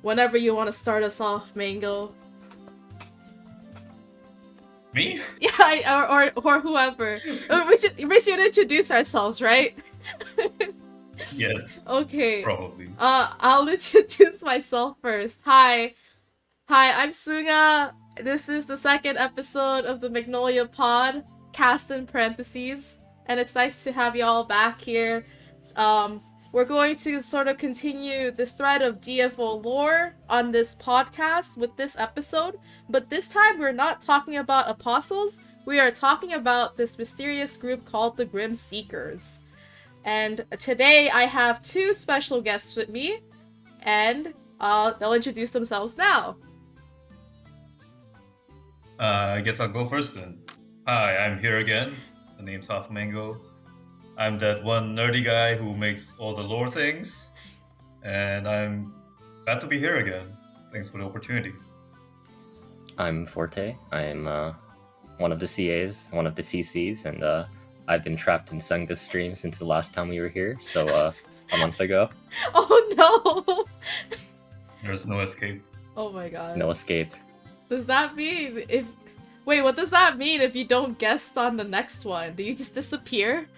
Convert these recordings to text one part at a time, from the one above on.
Whenever you want to start us off, Mango. Me? Yeah, or whoever. We should introduce ourselves, right? Yes, Okay. probably. I'll introduce myself first. Hi, I'm Sunga. This is the second episode of the Magnolia Pod, cast in parentheses, and it's nice to have you all back here. Um, we're going to sort of continue this thread of DFO lore on this podcast with this episode, but this time we're not talking about apostles, we are talking about this mysterious group called the Grim Seekers. And today I have two special guests with me, and they'll introduce themselves now. I guess I'll go first then. Hi, I'm here again. The name's halfmango. I'm that one nerdy guy who makes all the lore things, and I'm glad to be here again. Thanks for the opportunity. I'm Forte. I'm one of the CAs, one of the CCs, and I've been trapped in Sunga's stream since the last time we were here, so a month ago. Oh no! There's no escape. Oh my god. No escape. Does that mean if... Wait, what does that mean if you don't guest on the next one? Do you just disappear?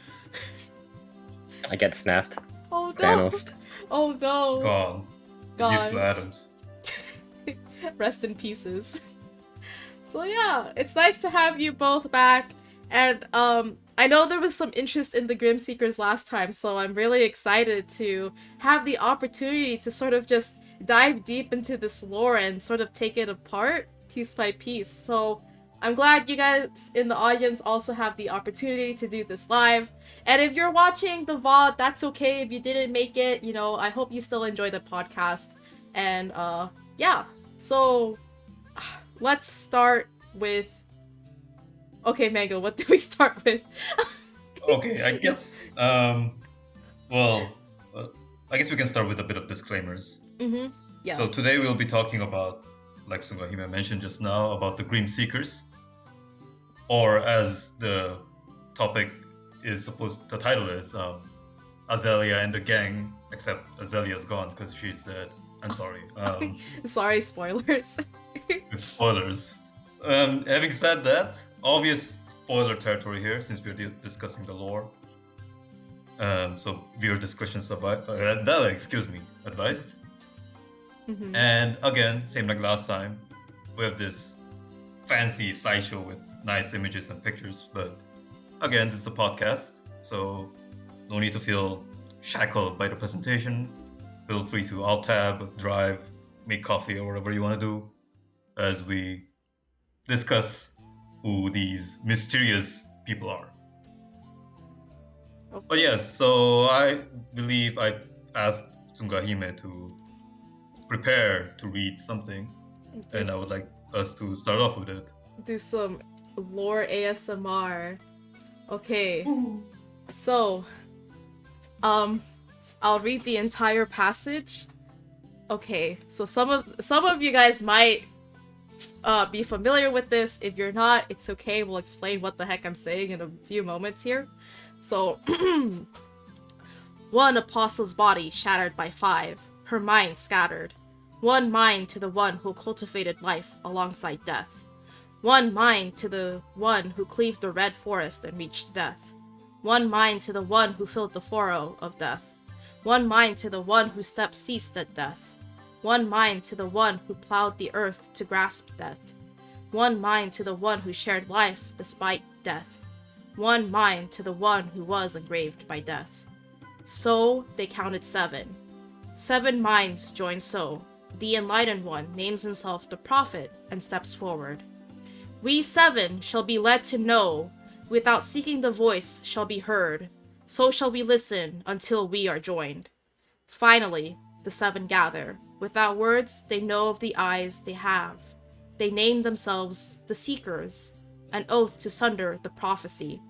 I get snapped. Oh no! Thanos. Oh no! Gone. Used to atoms. Rest in pieces. So yeah, it's nice to have you both back, and I know there was some interest in the Grim Seekers last time, so I'm really excited to have the opportunity to sort of just dive deep into this lore and sort of take it apart piece by piece. So I'm glad you guys in the audience also have the opportunity to do this live. And if you're watching the VOD, that's okay. If you didn't make it, you know, I hope you still enjoy the podcast. And yeah, so let's start with... Okay, Mango, what do we start with? Okay, I guess, well, I guess we can start with a bit of disclaimers. Mm-hmm. Yeah. So today we'll be talking about, like Sungahime mentioned just now, about the Grim Seekers, or as the topic is supposed, the title is, Azealia and the gang, except Azalia's gone because she's dead. I'm sorry. Sorry, spoilers. With spoilers. Having said that, obvious spoiler territory here since we're discussing the lore. So viewer discretion's advised. Mm-hmm. And again, same like last time, we have this fancy slideshow with nice images and pictures. But again, this is a podcast, so no need to feel shackled by the presentation. Feel free to alt-tab, drive, make coffee, or whatever you want to do as we discuss who these mysterious people are. Okay. But yes, so I believe I asked Sungahime to prepare to read something, and I would like us to start off with it. Do some lore ASMR. Okay. So, I'll read the entire passage. Okay, so some of you guys might be familiar with this. If you're not, it's okay. We'll explain what the heck I'm saying in a few moments here. So, one apostle's body shattered by 5, her mind scattered. One mind to the one who cultivated life alongside death. One mind to the one who cleaved the red forest and reached death. One mind to the one who filled the furrow of death. One mind to the one whose steps ceased at death. One mind to the one who plowed the earth to grasp death. One mind to the one who shared life despite death. One mind to the one who was engraved by death. So they counted 7. 7 minds join so. The enlightened one names himself the prophet and steps forward. We 7 shall be led to know, without seeking the voice shall be heard. So shall we listen until we are joined. Finally, the 7 gather. Without words, they know of the eyes they have. They name themselves the Seekers, an oath to sunder the prophecy.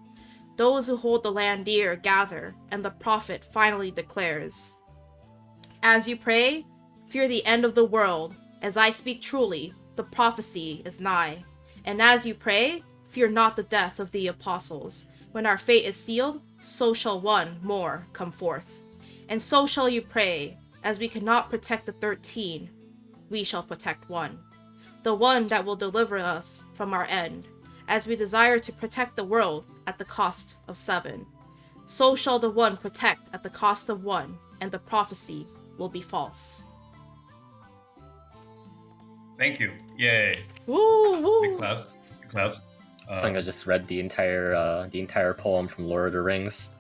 Those who hold the land dear gather, and the prophet finally declares, as you pray, fear the end of the world. As I speak truly, the prophecy is nigh. And as you pray, fear not the death of the apostles. When our fate is sealed, so shall one more come forth. And so shall you pray, as we cannot protect the 13. we shall protect one. The one that will deliver us from our end, as we desire to protect the world at the cost of 7. So shall the one protect at the cost of 1, and the prophecy will be false. Thank you. Yay. Woo, woo. Big claps. Big claps. Sunga just read the entire poem from Lord of the Rings.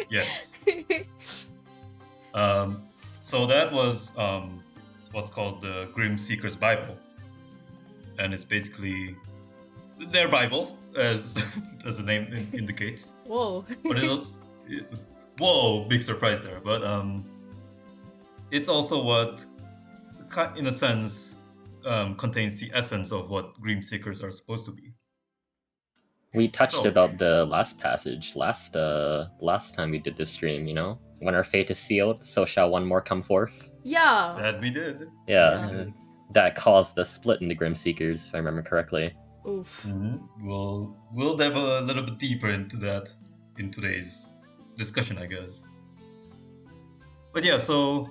Yes. So that was what's called the Grim Seeker's Bible, and it's basically their Bible, as the name indicates. Whoa. But whoa, big surprise there. But it's also what, in a sense, contains the essence of what Grim Seekers are supposed to be. We touched So- about the last passage last time we did this stream, you know? When our fate is sealed, so shall one more come forth. Yeah. That we did. Yeah. That caused the split into Grim Seekers, if I remember correctly. Oof. We'll dive a little bit deeper into that in today's discussion, I guess. But yeah, so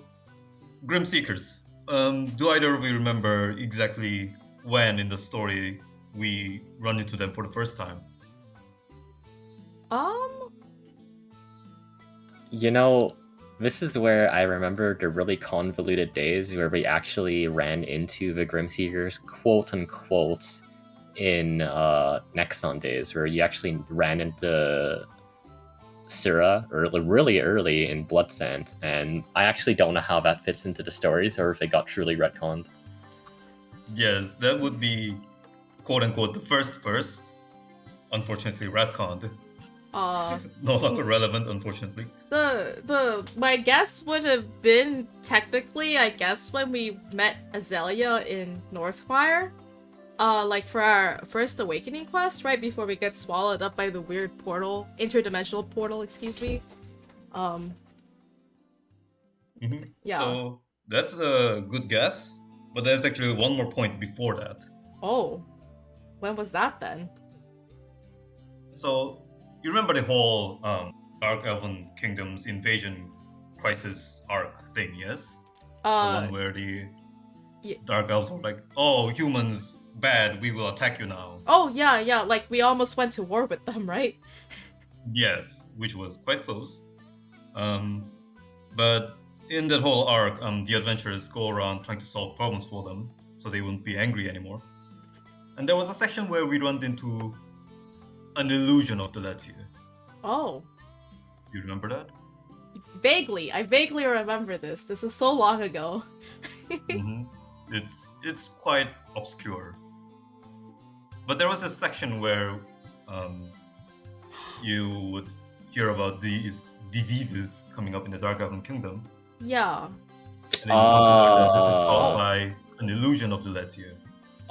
Grim Seekers. Do either of you remember exactly when in the story we run into them for the first time? You know, this is where I remember the really convoluted days where we actually ran into the Grim Seekers, quote unquote, in Nexon days, where you actually ran into Syrah really early in Blood Sands, and I actually don't know how that fits into the stories or if it got truly retconned. Yes, that would be quote unquote the first. Unfortunately, retconned. No longer relevant, unfortunately. My guess would have been technically, I guess, when we met Azealia in Northfire. Like for our first awakening quest, right before we get swallowed up by the weird portal, interdimensional portal, excuse me. Yeah. So that's a good guess, but there's actually one more point before that. Oh, when was that then? So you remember the whole Dark Elven Kingdom's invasion crisis arc thing, yes? The one where the yeah. Dark Elves are like, "Oh, humans, bad, we will attack you now." Oh yeah, like we almost went to war with them, right? Yes, which was quite close. But in that whole arc, the adventurers go around trying to solve problems for them, so they wouldn't be angry anymore. And there was a section where we ran into an illusion of the Letia. Oh. You remember that? Vaguely. I vaguely remember this. This is so long ago. It's quite obscure. But there was a section where you would hear about these diseases coming up in the Dark Elven Kingdom. Yeah. And then you uncover that this is caused by an illusion of the Letia.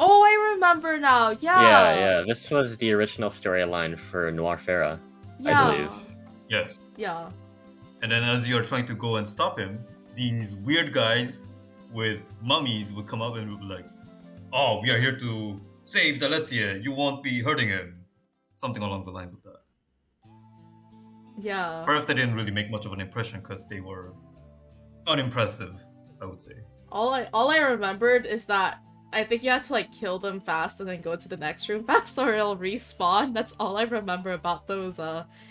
Oh, I remember now. Yeah. This was the original storyline for Noir Farah, I believe. Yes. Yeah. And then as you're trying to go and stop him, these weird guys with mummies would come up and would be like, "Oh, we are here to save the Letia. You won't be hurting him." Something along the lines of that. Yeah. Perhaps they didn't really make much of an impression because they were unimpressive, I would say. All I remembered is that I think you had to like kill them fast and then go to the next room fast or it'll respawn. That's all I remember about those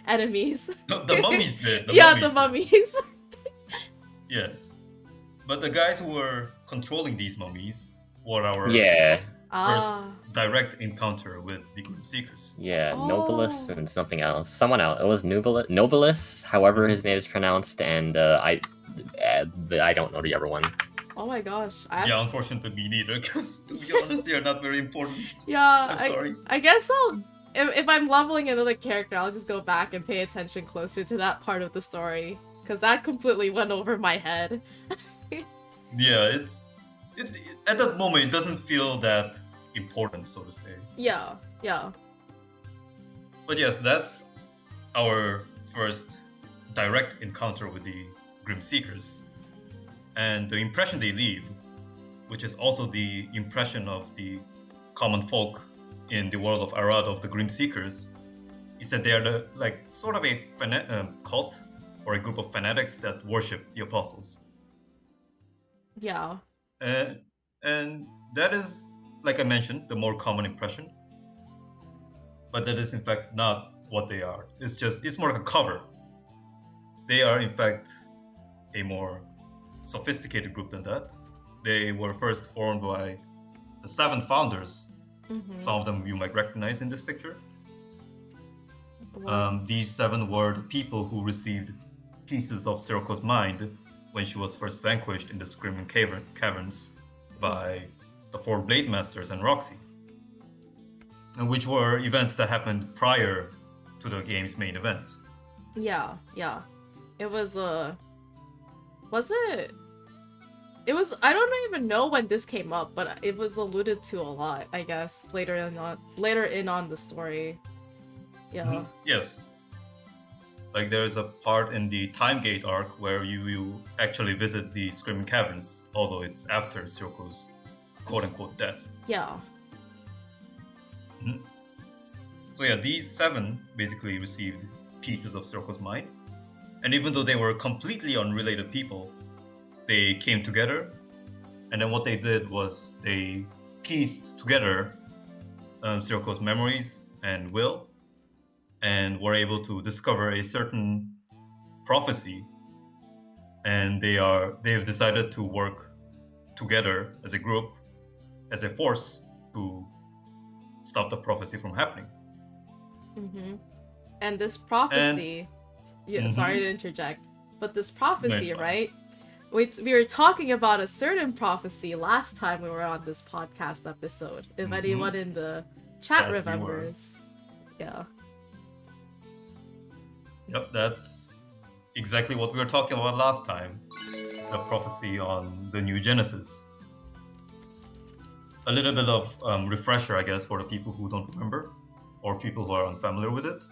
enemies. The mummies did. The mummies. Yes. But the guys who were controlling these mummies were our first direct encounter with the Grim Seekers. Yeah, Nobilis and something else. Someone else. It was Nobilis, however his name is pronounced, and I don't know the other one. Oh my gosh. Yeah, unfortunately me neither, because to be honest, they are not very important. Yeah, I'm sorry. I guess if I'm leveling another character, I'll just go back and pay attention closer to that part of the story, because that completely went over my head. Yeah, at that moment it doesn't feel that important, so to say. Yeah. But yes, that's our first direct encounter with the Grim Seekers. And the impression they leave, which is also the impression of the common folk in the world of Arad of the Grim Seekers, is that they are sort of a cult or a group of fanatics that worship the apostles. Yeah. And that is, like I mentioned, the more common impression. But that is in fact not what they are. It's more like a cover. They are in fact a more sophisticated group than that. They were first formed by the 7 founders. Some of them you might recognize in this picture. These 7 were the people who received pieces of Siroko's mind when she was first vanquished in the Screaming Caverns by the 4 Blade Masters and Roxy, which were events that happened prior to the game's main events. Yeah. It was was it? It was. I don't even know when this came up, but it was alluded to a lot, I guess, later in on the story. Yeah. Yes. Like there's a part in the Time Gate arc where you actually visit the Screaming Caverns, although it's after Siroko's quote-unquote death. Yeah. So yeah, these 7 basically received pieces of Siroko's mind. And even though they were completely unrelated people, they came together. And then what they did was they pieced together Siroko's memories and will, and were able to discover a certain prophecy. And they've decided to work together as a group, as a force, to stop the prophecy from happening. And this prophecy, sorry to interject, but this prophecy, right? We were talking about a certain prophecy last time we were on this podcast episode. If anyone in the chat remembers. Yeah. Yep, that's exactly what we were talking about last time. The prophecy on the New Genesis. A little bit of refresher, I guess, for the people who don't remember, or people who are unfamiliar with it.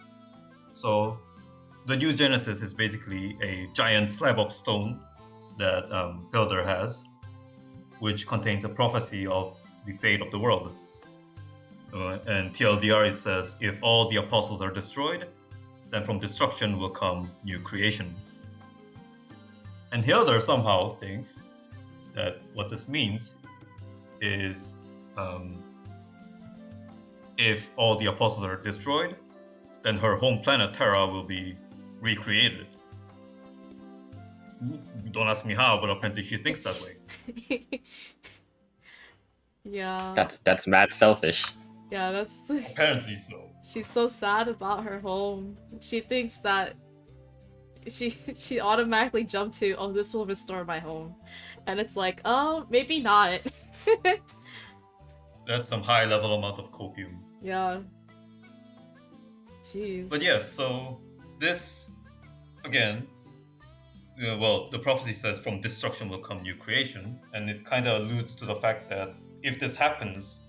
So, the New Genesis is basically a giant slab of stone that Builder has, which contains a prophecy of the fate of the world. And TLDR, it says, if all the apostles are destroyed, then from destruction will come new creation. And Hilder somehow thinks that what this means is if all the apostles are destroyed, then her home planet Terra will be recreated. Don't ask me how, but apparently she thinks that way. Yeah. That's mad selfish. Yeah, that's apparently so. She's so sad about her home. She thinks that she automatically jumped to, oh, this will restore my home. And it's like, oh, maybe not. That's some high level amount of copium. Yeah. Jeez. But yes, so this, again, well, the prophecy says from destruction will come new creation, and it kind of alludes to the fact that if this happens,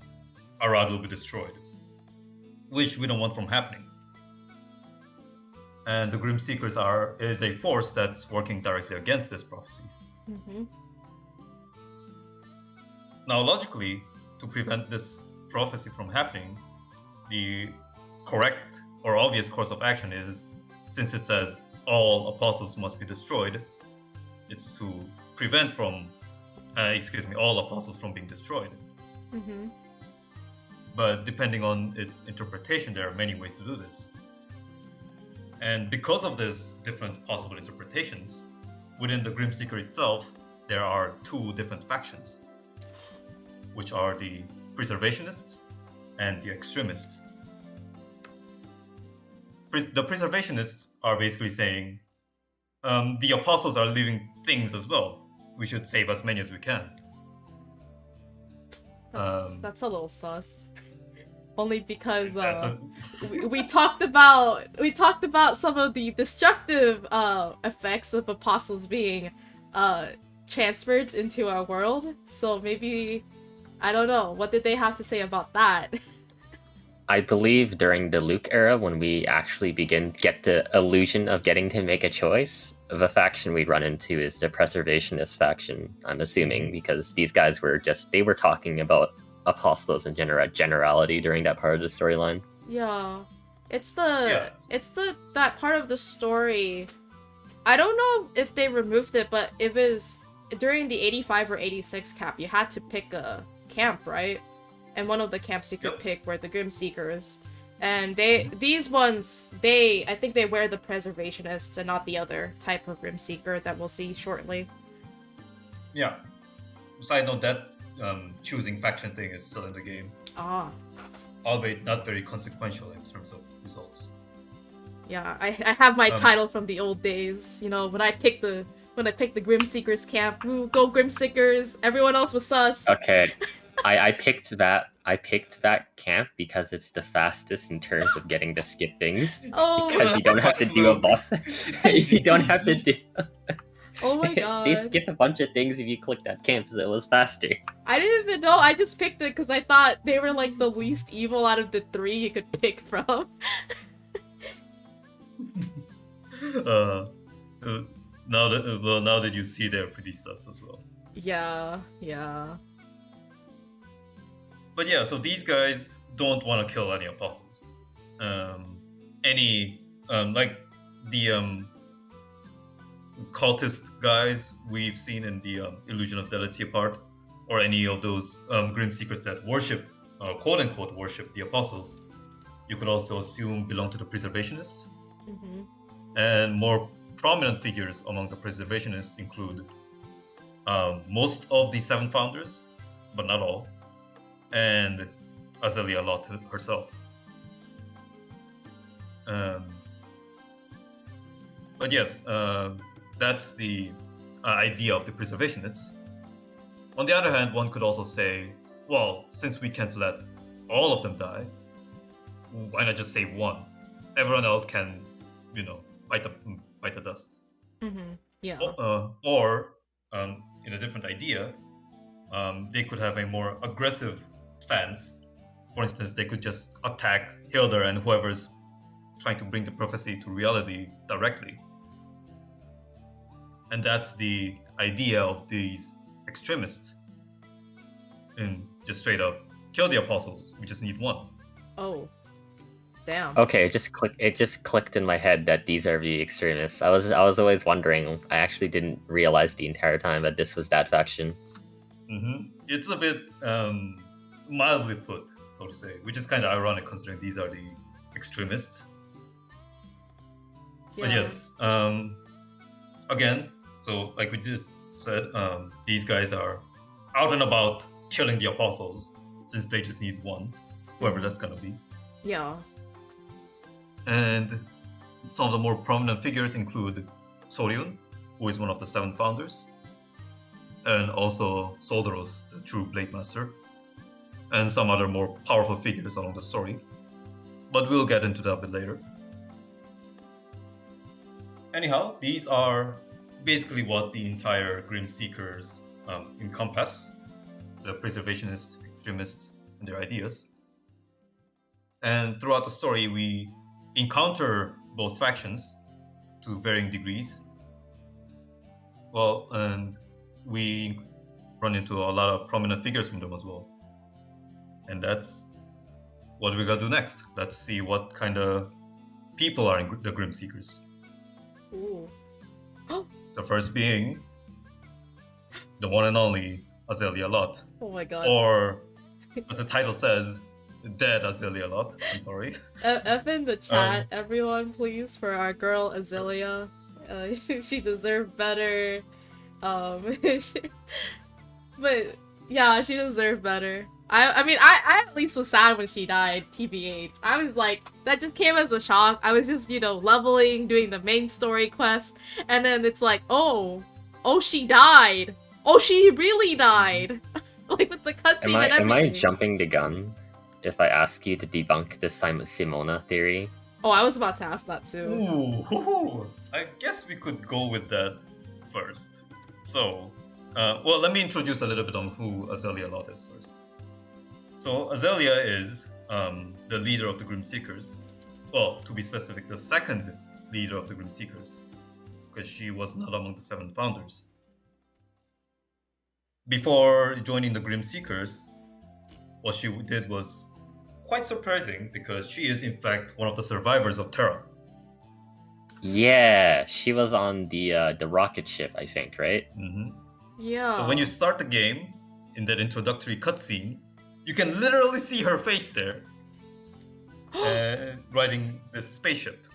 Arad will be destroyed, which we don't want from happening. And the Grim Seekers is a force that's working directly against this prophecy. Now, logically, to prevent this prophecy from happening, the correct or obvious course of action is, since it says all apostles must be destroyed, it's to prevent all apostles from being destroyed. But depending on its interpretation, there are many ways to do this. And because of these different possible interpretations, within the Grim Seeker itself, there are 2 different factions, which are the Preservationists and the Extremists. The Preservationists are basically saying, the apostles are living things as well. We should save as many as we can. That's a little sus. Only because we talked about some of the destructive effects of apostles being transferred into our world. So maybe, I don't know, what did they have to say about that? I believe during the Luke era, when we actually get the illusion of getting to make a choice, the faction we run into is the Preservationist faction, I'm assuming, because these guys were talking about apostles in generality during that part of the storyline. Yeah. It's that part of the story. I don't know if they removed it, but it was during the 85 or 86 camp, you had to pick a camp, right? And one of the camps you could pick were the Grim Seekers. And these ones, I think they wear the Preservationists and not the other type of Grim Seeker that we'll see shortly. Yeah. Side note, that choosing faction thing is still in the game. Ah. Albeit not very consequential in terms of results. Yeah, I have my title from the old days. You know, when I picked the Grim Seekers camp, ooh, go Grim Seekers. Everyone else was sus. Okay. I picked that camp because it's the fastest in terms of getting to skip things. Oh, because you don't have to do a boss. You don't have to do. Oh my god. They skip a bunch of things if you click that camp, so it was faster. I didn't even know. I just picked it because I thought they were like the least evil out of the 3 you could pick from. Now that you see, they're pretty sus as well. Yeah. But yeah, so these guys don't want to kill any apostles. Like the cultist guys we've seen in the Illusion of Deity part, or any of those Grim Seekers that worship, quote unquote, worship the apostles, you could also assume belong to the Preservationists. Mm-hmm. And more prominent figures among the Preservationists include most of the 7 founders, but not all, and Azealia Lot herself. But yes, that's the idea of the Preservationists. On the other hand, one could also say, well, since we can't let all of them die, why not just save one? Everyone else can, bite the dust. Mm-hmm. Yeah. Or in a different idea, they could have a more aggressive stance. For instance, they could just attack Hilda and whoever's trying to bring the prophecy to reality directly. And that's the idea of these extremists. And just straight up kill the apostles. We just need one. Oh. Damn. Okay, it just clicked in my head that these are the extremists. I was always wondering. I actually didn't realize the entire time that this was that faction. Mm-hmm. It's a bit mildly put, so to say, which is kind of ironic considering these are the extremists. Yeah. But yes, again, so like we just said, these guys are out and about killing the apostles since they just need one, whoever that's gonna be. Yeah. And some of the more prominent figures include Soryun, who is one of the 7 founders, and also Solderos, the true Blade Master, and some other more powerful figures along the story. But we'll get into that a bit later. Anyhow, these are basically what the entire Grim Seekers encompass: the Preservationists, Extremists, and their ideas. And throughout the story, we encounter both factions to varying degrees. Well, and we run into a lot of prominent figures from them as well. And that's what we're gonna do next. Let's see what kind of people are in the Grim Seekers. Ooh. The first being the one and only Azealia Lot. Oh my god. Or, as the title says, dead Azealia Lot. I'm sorry. F in the chat, everyone, please, for our girl Azealia. She deserved better. But yeah, she deserved better. I mean, I at least was sad when she died, TBH. I was like, that just came as a shock. I was just, leveling, doing the main story quest, and then it's like, oh, she died. Oh, she really died. Like, with the cutscene and everything. Am I jumping the gun if I ask you to debunk this Simona theory? Oh, I was about to ask that too. Ooh, I guess we could go with that first. So, well, let me introduce a little bit on who Azealia Lot is first. So, Azealia is the leader of the Grim Seekers. Well, to be specific, the second leader of the Grim Seekers, because she was not among the 7 founders. Before joining the Grim Seekers, what she did was quite surprising, because she is in fact one of the survivors of Terra. Yeah, she was on the rocket ship, I think, right? Mm-hmm. Yeah. So when you start the game, in that introductory cutscene, you can literally see her face there, riding this spaceship.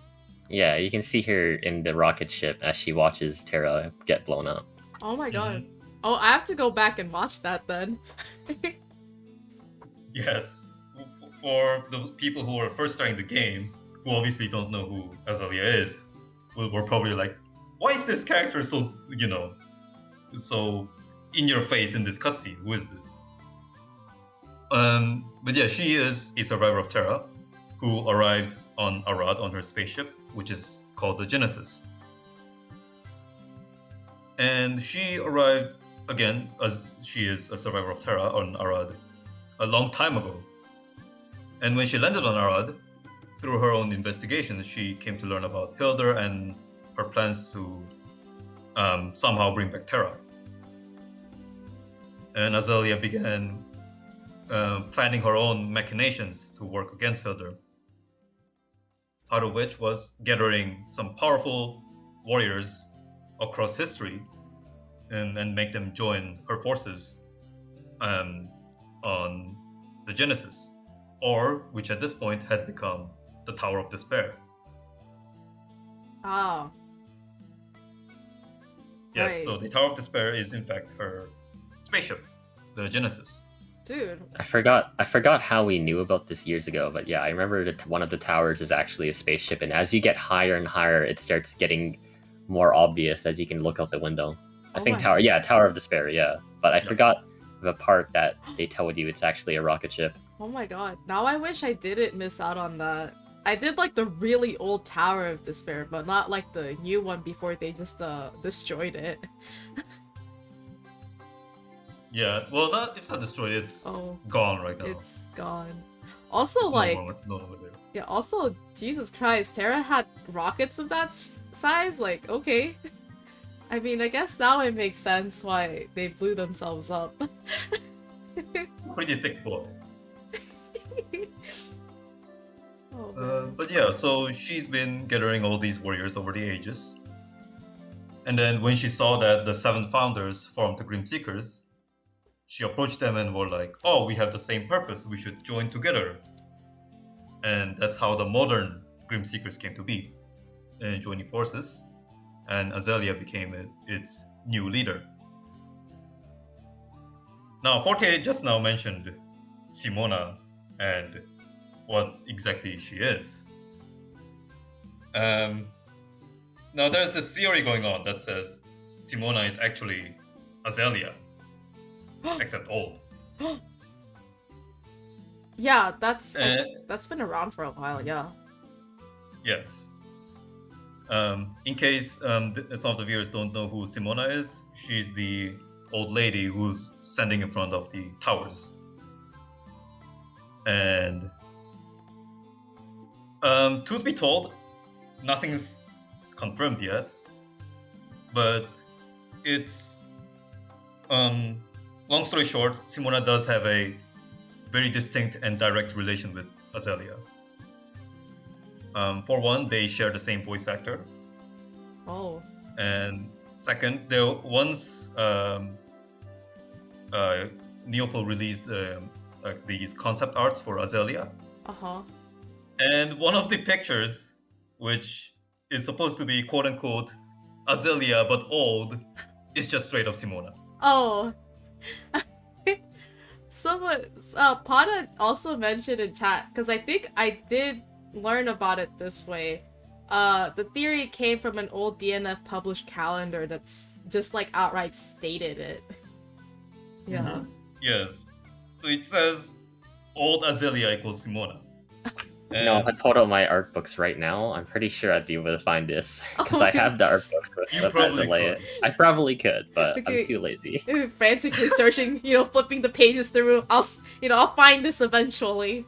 Yeah, you can see her in the rocket ship as she watches Terra get blown up. Oh my god. Oh, I have to go back and watch that then. Yes, for the people who are first starting the game, who obviously don't know who Azealia is, were probably like, why is this character so, so in your face in this cutscene? Who is this? But yeah, she is a survivor of Terra who arrived on Arad on her spaceship, which is called the Genesis. And she arrived again, as she is a survivor of Terra on Arad a long time ago. And when she landed on Arad, through her own investigations, she came to learn about Hildur and her plans to somehow bring back Terra. And Azealia began planning her own machinations to work against Hildur, out of which was gathering some powerful warriors across history and make them join her forces on the Genesis, or which at this point had become the Tower of Despair. Oh. Yes, Right. so the Tower of Despair is in fact her spaceship, the Genesis. Dude. I forgot how we knew about this years ago, but yeah, I remember that one of the towers is actually a spaceship, and as you get higher and higher, it starts getting more obvious as you can look out the window. I Oh think my- Tower of Despair, yeah. But I Yeah. forgot the part that they told you it's actually a rocket ship. Oh my god. Now I wish I didn't miss out on that. I did like the really old Tower of Despair, but not like the new one before they just destroyed it. Yeah, well, it's not destroyed, it's Oh. gone right now. It's gone. Also, It's like, no longer there. yeah, also, Jesus Christ, Terra had rockets of that size? Like, okay. I mean, I guess now it makes sense why they blew themselves up. Pretty thick boy. Oh, man. But yeah, so she's been gathering all these warriors over the ages. And then when she saw that the 7 founders formed the Grim Seekers, she approached them and were like, oh, we have the same purpose, we should join together. And that's how the modern Grim Seekers came to be, joining forces. And Azealia became its new leader. Now, Forte just now mentioned Simona and what exactly she is. Now, there's this theory going on that says Simona is actually Azealia, except old. Yeah, that's Uh, that's been around for a while, yeah. Yes. In case some of the viewers don't know who Simona is, she's the old lady who's standing in front of the towers. And truth be told, nothing's confirmed yet, but it's long story short, Simona does have a very distinct and direct relation with Azealia. For one, they share the same voice actor, Oh. and second, there once Neopol released these concept arts for Azealia, Uh-huh. and one of the pictures, which is supposed to be quote unquote Azealia but old, is just straight up Simona. Oh. Someone, Pada also mentioned in chat, because I think I did learn about it this way. The theory came from an old DNF published calendar that's just like outright stated it. Yeah. Mhm. Yes. So it says old Azealia equals Simona. No, if I And pulled out my art books right now, I'm pretty sure I'd be able to find this because Oh, I have the art books with You the probably Azealia. could. I probably could, but Okay. I'm too lazy. Frantically searching, flipping the pages through. I'll find this eventually.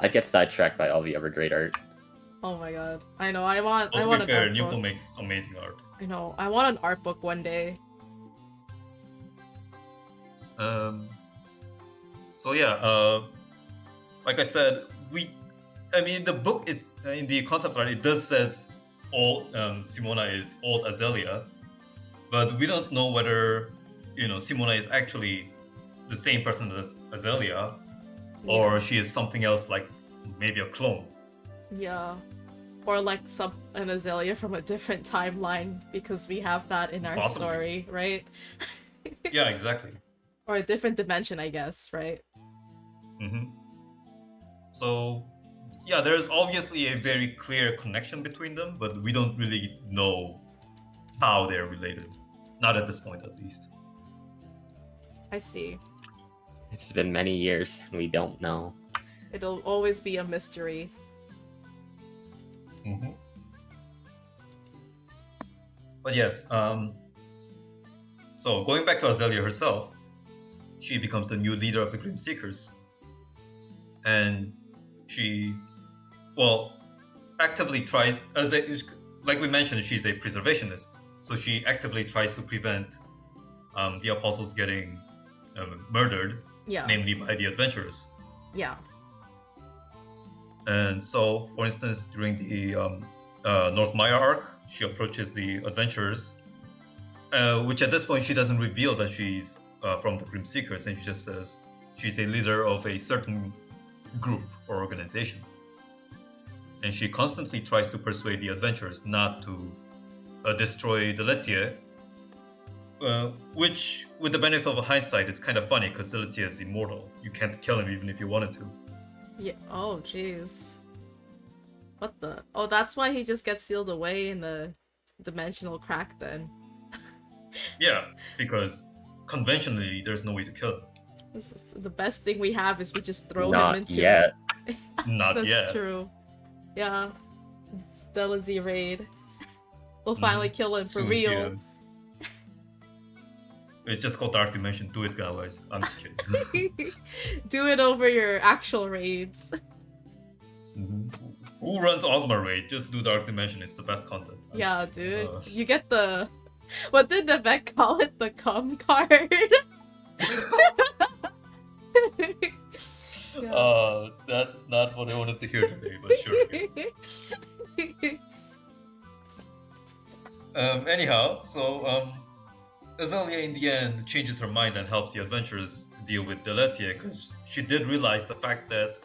I get sidetracked by all the other great art. Oh my god. I know, I want to an be fair, art Neopol book. makes amazing art. I know, I want an art book one day. So yeah, like I said, the book, it's in the concept art, it does says old Simona is old Azealia, But we don't know whether, Simona is actually the same person as Azealia, or she is something else, like maybe a clone. Yeah. Or like an Azealia from a different timeline, because we have that in our Possibly. story, right? Yeah, exactly. Or a different dimension, I guess, right? Mm-hmm. So, yeah, there's obviously a very clear connection between them, but we don't really know how they're related. Not at this point, at least. I see. It's been many years, and we don't know. It'll always be a mystery. Mm-hmm. But yes, so going back to Azealia herself, she becomes the new leader of the Grim Seekers. And she, actively tries, like we mentioned, she's a preservationist. So she actively tries to prevent the apostles getting murdered, namely by the adventurers. Yeah. And so, for instance, during the North Maya arc, she approaches the adventurers, which at this point she doesn't reveal that she's from the Grim Seekers, and she just says she's a leader of a certain group or organization. And she constantly tries to persuade the adventurers not to destroy the Letzie, which, with the benefit of hindsight, is kind of funny because the Letzie is immortal. You can't kill him even if you wanted to. Yeah. Oh, jeez. What the? Oh, that's why he just gets sealed away in the dimensional crack then. Yeah, because conventionally there's no way to kill him. This is, the best thing we have is we just throw Not him into... yet. Not That's yet. true. Yeah. Delazzy raid. We'll finally kill him for Soon, real. yeah. It's just called Dark Dimension. Do it, guys. I'm just kidding. Do it over your actual raids. Who runs Ozma Raid? Just do Dark Dimension. It's the best content. Yeah, dude. You get the... What did the vet call it? The cum card? Yeah. That's not what I wanted to hear today, but sure. Yes. Anyhow, so Azealia in the end changes her mind and helps the adventurers deal with Deletia, because she did realize the fact that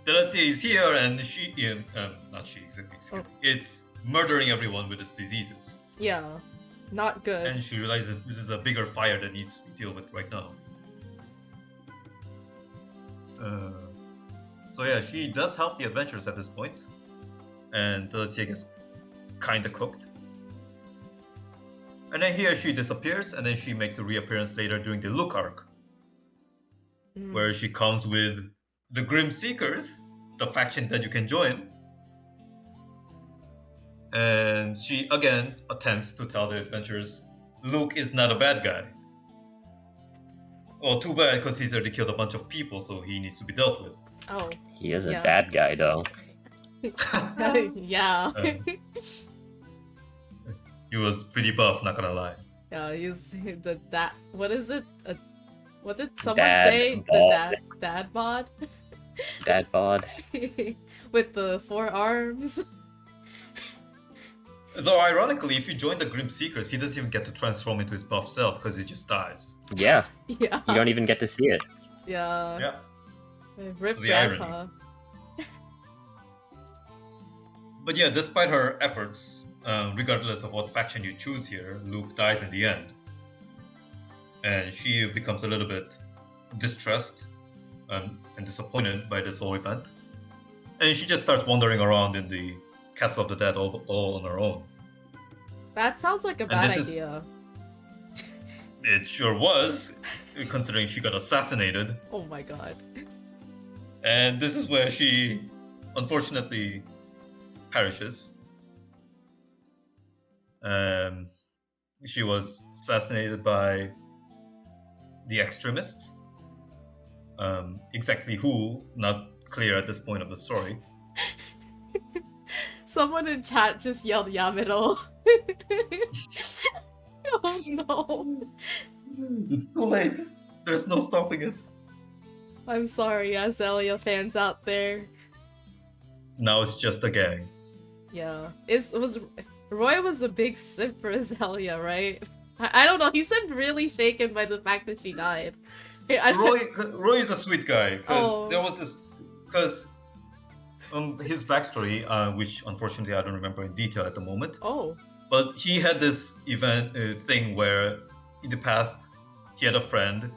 Deletia is here and she, not she, excuse me, it's murdering everyone with its diseases. Yeah, not good. And she realizes this is a bigger fire that needs to be dealt with right now. So yeah, she does help the adventurers at this point, and Deletia gets kinda cooked. And then here she disappears, and then she makes a reappearance later during the Look arc, where she comes with the Grim Seekers, the faction that you can join. And she again attempts to tell the adventurers Luke is not a bad guy. Well, too bad, because he's already killed a bunch of people, so he needs to be dealt with. Oh. He is a bad guy, though. Yeah. He was pretty buff, not gonna lie. Yeah, he's that. What is it? What did someone Dad say? bod. The dad bod? Dad bod. With the 4 arms. Though, ironically, if you join the Grim Seekers, he doesn't even get to transform into his buff self because he just dies. Yeah. Yeah. You don't even get to see it. Yeah. Yeah. Rip The Grandpa. irony. But yeah, despite her efforts, regardless of what faction you choose here, Luke dies in the end. And she becomes a little bit distressed and disappointed by this whole event. And she just starts wandering around in the Castle of the Dead all on her own. That sounds like a bad idea. It sure was, considering she got assassinated. Oh my god. And this is where she, unfortunately, perishes. She was assassinated by the Extremists. Exactly who, not clear at this point of the story. Someone in chat just yelled Yamito. Oh no. It's too late. There's no stopping it. I'm sorry, Azealia fans out there. Now it's just a gang. Yeah. Roy was a big simp for Azealia, right? I don't know. He seemed really shaken by the fact that she died. Roy is a sweet guy because there Oh. was this his backstory, which unfortunately I don't remember in detail at the moment. Oh. But he had this thing where in the past he had a friend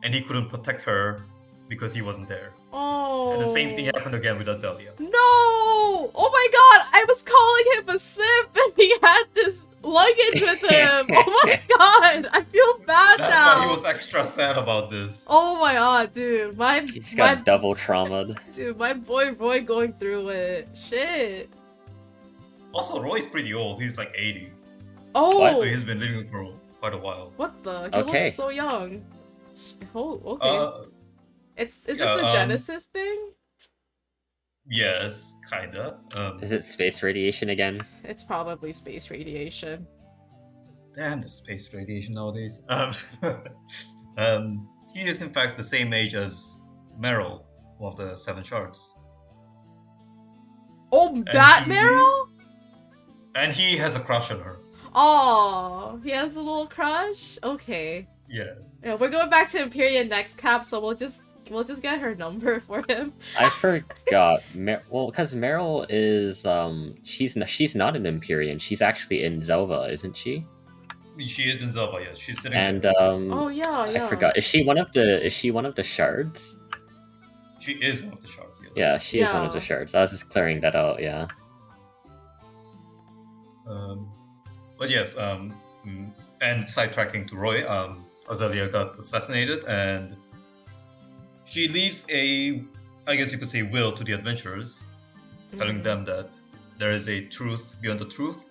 and he couldn't protect her because he wasn't there. Oh. And the same thing happened again with Azealia. No! Oh my god! I was calling him a simp and he had this luggage with him! Oh my god! I feel bad That's now! why he was extra sad about this. Oh my god, dude. He's got double trauma. Dude, my boy Roy going through it. Shit. Also, Roy's pretty old. He's like 80. Oh! So he's been living for quite a while. What the? He Okay. looks so young. Oh, okay. Is it the Genesis thing? Yes, kinda. Is it space radiation again? It's probably space radiation. Damn, the space radiation nowadays. He is in fact the same age as Meryl, one of the Seven Shards. Oh, that Meryl? And he has a crush on her. Oh, he has a little crush? Okay. Yes. Yeah, we're going back to Empyrean next cap, so we'll just get her number for him. I forgot. Well, because Meryl is she's not an Empyrean. She's actually in Zelva, isn't she? She is in Zelva, yes. She's sitting And there. Oh yeah. I forgot. Is she one of the shards? She is one of the shards, yes. Yeah, she is one of Yeah. the shards. I was just clearing that out. Yeah. But yes, and sidetracking to Roy, Azealia got assassinated, and she leaves I guess you could say, will to the adventurers, telling them that there is a truth beyond the truth,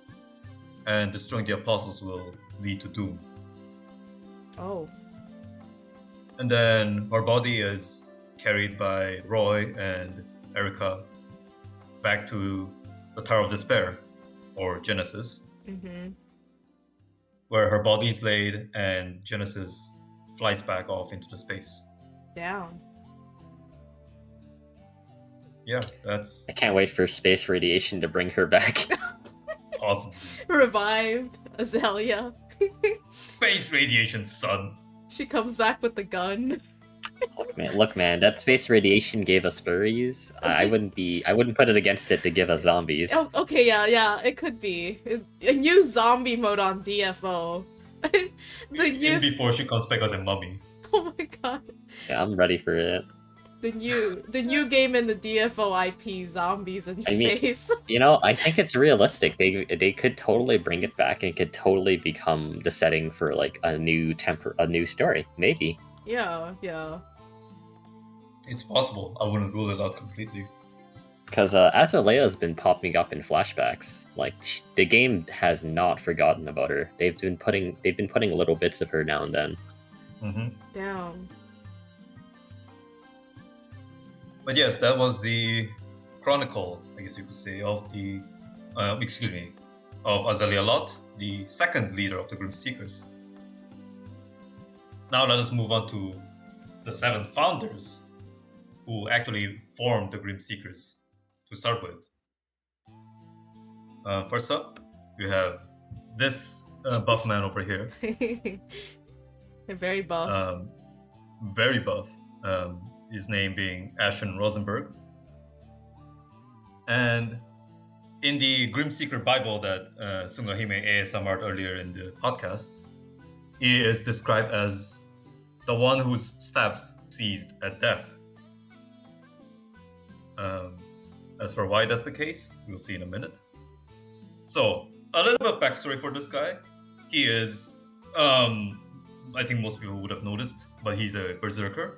and destroying the apostles will lead to doom. Oh. And then her body is carried by Roy and Erica back to the Tower of Despair, or Genesis, where her body is laid and Genesis flies back off into the space. Down. Yeah, that's I can't wait for space radiation to bring her back. awesome. Revived Azealia. Space radiation, son. She comes back with the gun. Look, man, that space radiation gave us furries. I wouldn't put it against it to give us zombies. Oh, okay, yeah, it could be. A new zombie mode on DFO. Even before she comes back as a mummy. Oh my god. Yeah, I'm ready for it. The new game in the DFO IP, zombies in space. I think it's realistic. They could totally bring it back and it could totally become the setting for like a new story, maybe. Yeah. It's possible. I wouldn't rule it out completely. Because Azealia has been popping up in flashbacks. Like the game has not forgotten about her. They've been putting little bits of her now and then. Down. But yes, that was the chronicle, I guess you could say, of of Azealia Lot, the second leader of the Grim Seekers. Now let us move on to the 7 founders who actually formed the Grim Seekers to start with. First up, you have this buff man over here. They're very buff. Very buff. His name being Ashton Rosenberg. And in the Grim Seeker Bible that Sungahime ASMR'd earlier in the podcast, he is described as the one whose steps ceased at death. As for why that's the case, we'll see in a minute. So, a little bit of backstory for this guy. He is, I think most people would have noticed, but he's a berserker.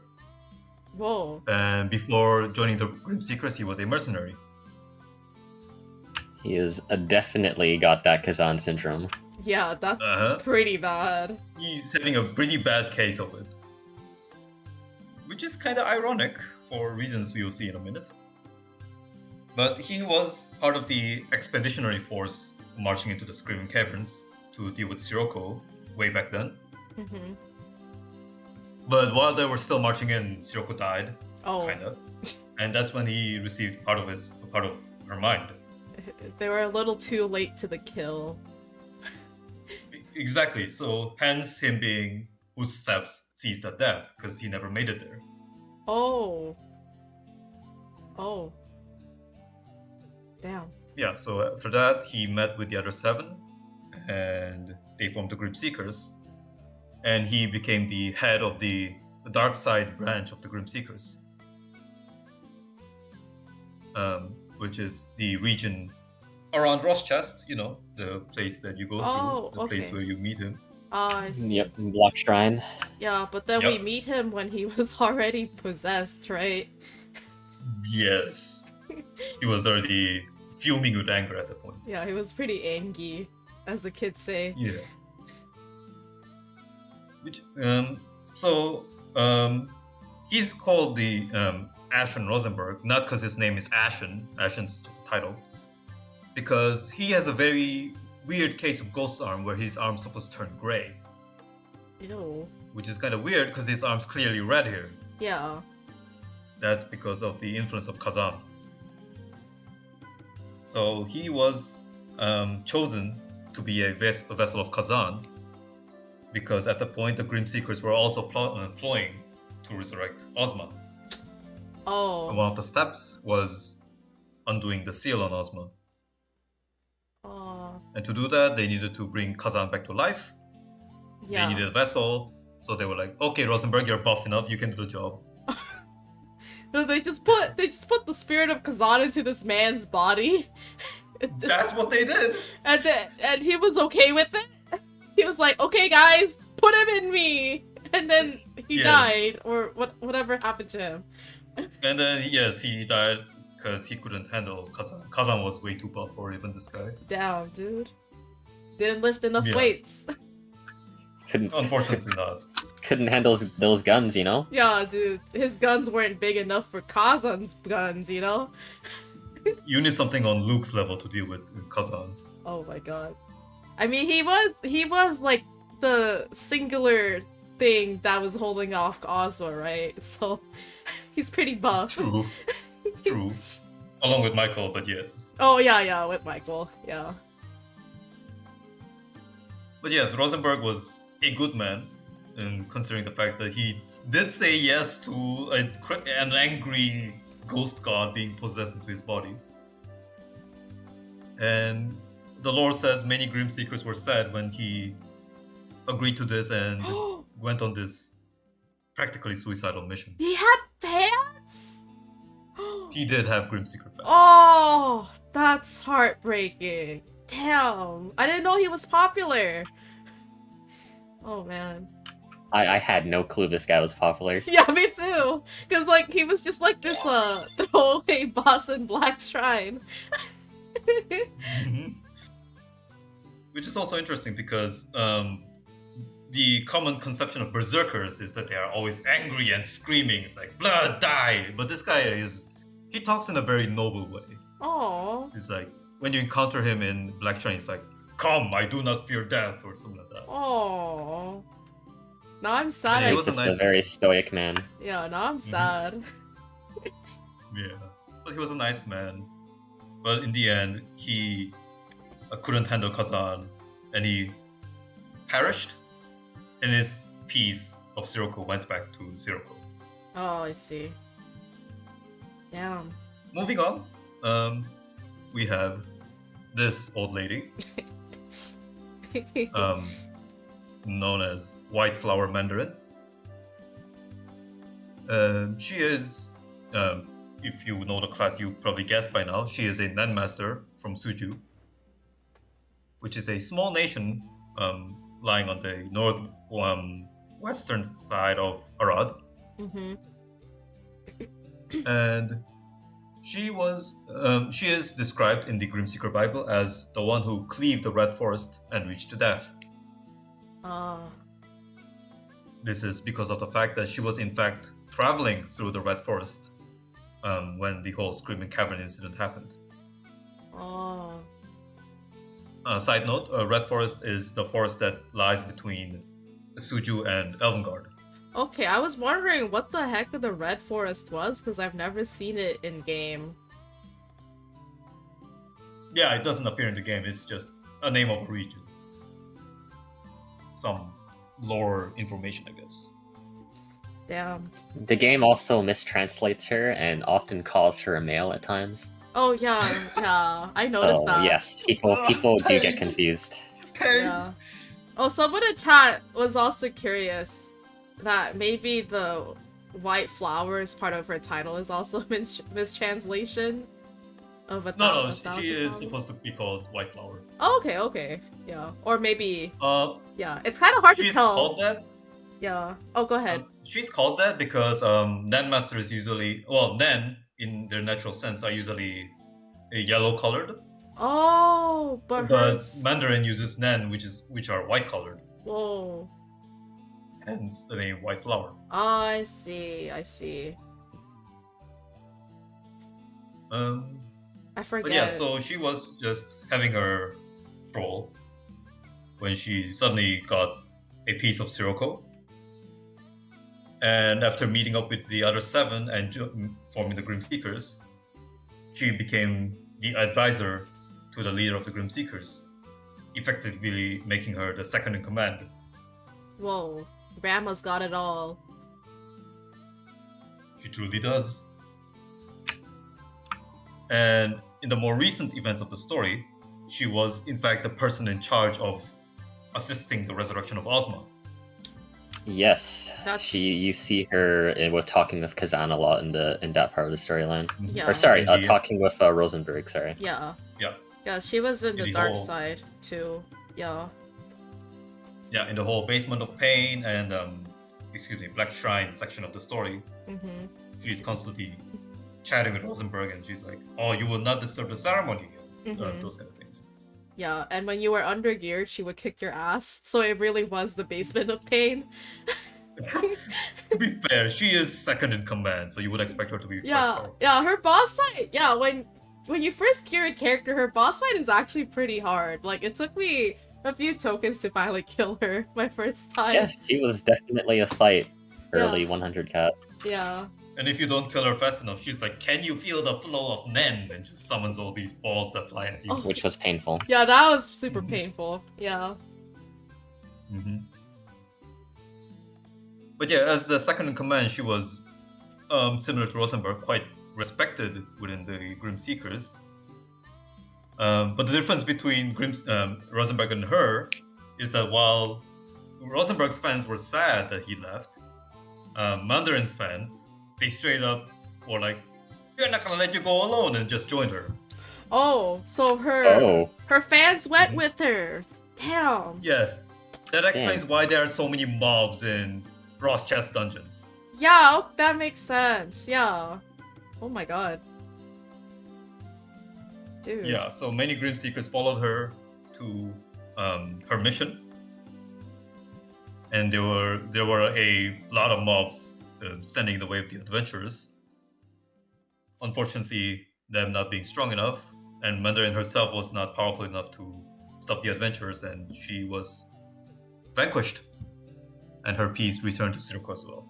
Whoa. And before joining the Grim Seekers, he was a mercenary. He is definitely got that Kazan syndrome. Yeah, that's pretty bad. He's having a pretty bad case of it. Which is kind of ironic for reasons we will see in a minute. But he was part of the expeditionary force marching into the Screaming Caverns to deal with Sirocco way back then. But while they were still marching in, Sirocco died, kind of. And that's when he received part of her mind. They were a little too late to the kill. Exactly. So hence him being whose steps sees the death, because he never made it there. Oh. Oh. Damn. Yeah, so after that, he met with the other 7, and they formed the Grim Seekers. And he became the head of the dark side branch of the Grim Seekers, which is the region around Rothchest, the place that you go Oh, through, the place okay. where you meet him. I see. Yep, Black Shrine. Yeah, but then we Yep. meet him when he was already possessed, right? Yes. He was already fuming with anger at that point. Yeah, he was pretty angry, as the kids say. Yeah. He's called the Ashton Rosenberg, not because his name is Ashton. Ashton's just a title. Because he has a very weird case of ghost arm where his arm's supposed to turn gray. Ew. Which is kind of weird because his arm's clearly red here. Yeah. That's because of the influence of Kazan. So he was chosen to be a vessel of Kazan, because at that point the Grim Seekers were also employing to resurrect Ozma. Oh. And one of the steps was undoing the seal on Ozma. Oh. And to do that, they needed to bring Kazan back to life. Yeah. They needed a vessel, so they were like, "Okay, Rosenberg, you're buff enough. You can do the job." They just put the spirit of Kazan into this man's body. That's what they did. And he was okay with it. He was like, "Okay, guys, put him in me." And then he died, or whatever happened to him. And then yes, he died because he couldn't handle Kazan. Kazan was way too buff for even this guy. Damn, dude. Didn't lift enough Yeah. weights. Unfortunately not. Couldn't handle those guns, you know? Yeah, dude. His guns weren't big enough for Kazan's guns, you know? You need something on Luke's level to deal with Kazan. Oh my god. I mean, he was like the singular thing that was holding off Ozma, right? So he's pretty buff. True. True. Along with Michael, but yes. Oh yeah, with Michael, yeah. But yes, Rosenberg was a good man, and considering the fact that he did say yes to an angry ghost god being possessed into his body. And the lore says many Grim Seekers were sad when he agreed to this and went on this practically suicidal mission. He had fans? He did have Grim Seeker fans. Oh, that's heartbreaking. Damn, I didn't know he was popular. Oh man. I had no clue this guy was popular. Yeah, me too. Cause like he was just like this throwaway boss in Black Shrine. Mm-hmm. Which is also interesting because the common conception of berserkers is that they are always angry and screaming. It's like, blah, die! But this guy he talks in a very noble way. Oh. It's like, when you encounter him in Black Shrine, it's like, come, I do not fear death, or something like that. Oh. Now I'm sad. Yeah, He's he was just a nice a very stoic man. Yeah, now I'm sad. Yeah, but he was a nice man. But in the end, he couldn't handle Kazan, and he perished, and his piece of Sirocco went back to Sirocco. Oh, I see. Damn. Moving on, we have this old lady, known as White Flower Mandarin. She is, if you know the class, you probably guessed by now, she is a Nen Master from Suju, which is a small nation lying on the western side of Arad. Mm-hmm. And she is described in the Grimseeker Bible as the one who cleaved the Red Forest and reached death. This is because of the fact that she was in fact traveling through the Red Forest when the whole Screaming Cavern incident happened. Oh. Side note, Red Forest is the forest that lies between Suju and Elvengard. Okay, I was wondering what the heck the Red Forest was, because I've never seen it in game. Yeah, it doesn't appear in the game, it's just a name of a region. some lore information, I guess. Damn. The game also mistranslates her and often calls her a male at times. Oh yeah, I noticed So that. yes, people do get Pain. confused. Okay. Yeah. Oh, someone in chat was also curious that maybe the white flowers part of her title is also mistranslation of a No, thousand she is flowers. supposed to be called White Flower. Oh, okay, yeah. Or maybe, Uh, yeah. It's kind of hard to she's tell. called that. Yeah. Oh, go ahead. She's called that because Nen masters usually, well, Nen in their natural sense are usually yellow colored, Oh, but hers... Mandarin uses Nen, which are white colored, Whoa. hence the name White Flower. I see. I forget. But yeah, so she was just having her troll when she suddenly got a piece of Sirocco. And after meeting up with the other 7 and forming the Grim Seekers, she became the advisor to the leader of the Grim Seekers, effectively making her the second in command. Whoa. Grandma's got it all. She truly does. And in the more recent events of the story, she was in fact the person in charge of assisting the resurrection of Ozma. Yes, you see her with talking with Kazan a lot in that part of the storyline. Yeah. Or sorry, talking with Rosenberg. Sorry. Yeah. Yeah. Yeah, she was in the dark whole... side too. Yeah. Yeah, in the whole Basement of Pain and Black Shrine section of the story, she's constantly chatting with Rosenberg, and she's like, "Oh, you will not disturb the ceremony," those kind of things. Yeah, and when you were undergeared, she would kick your ass. So it really was the Basement of Pain. To be fair, she is second in command, so you would expect her to be. Yeah, her boss fight. Yeah, when you first gear a character, her boss fight is actually pretty hard. Like, it took me a few tokens to finally kill her my first time. Yeah, she was definitely a fight early 100 cat. Yeah. And if you don't kill her fast enough, she's like, "Can you feel the flow of Nen?" and just summons all these balls that fly at you. Oh. Which was painful. Yeah, that was super painful. Yeah. But yeah, as the second in command, she was similar to Rosenberg, quite respected within the Grim Seekers. But the difference between Rosenberg and her is that while Rosenberg's fans were sad that he left, Mandarin's fans, they straight up were like, "We're not gonna let you go alone," and just joined her. Oh, so her fans went with her. Damn. Yes, that explains why there are so many mobs in Ross Chest dungeons. Yeah, that makes sense. Yeah. Oh my god. Dude. Yeah, so many Grim Seekers followed her to her mission, and there were a lot of mobs standing in the way of the adventurers. Unfortunately, them not being strong enough, and Mandarin herself was not powerful enough to stop the adventurers, and she was vanquished, and her piece returned to Sirocco as well.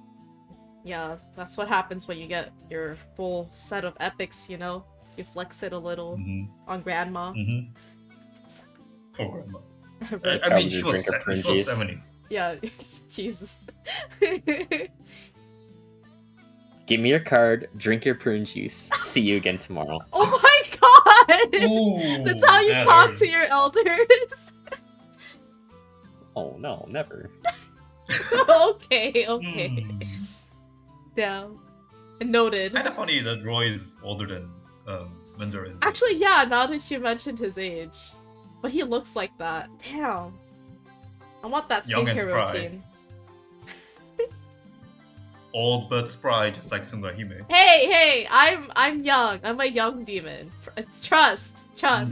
Yeah, that's what happens when you get your full set of epics, you know? You flex it a little on Grandma. Poor Grandma. Right. I mean, she was 70. Yeah, Jesus. Give me your card, drink your prune juice. See you again tomorrow. Oh my god! Ooh, that's how you talk to your elders? Oh no, never. okay. Yeah. Noted. Kind of funny that Roy is older than Mandarin. Actually, yeah, now that you mentioned his age. But he looks like that. Damn. I want that Young and skincare spry. routine. Old but spry, just like sungahime. Hey, I'm young. I'm a young demon. Trust. Sure.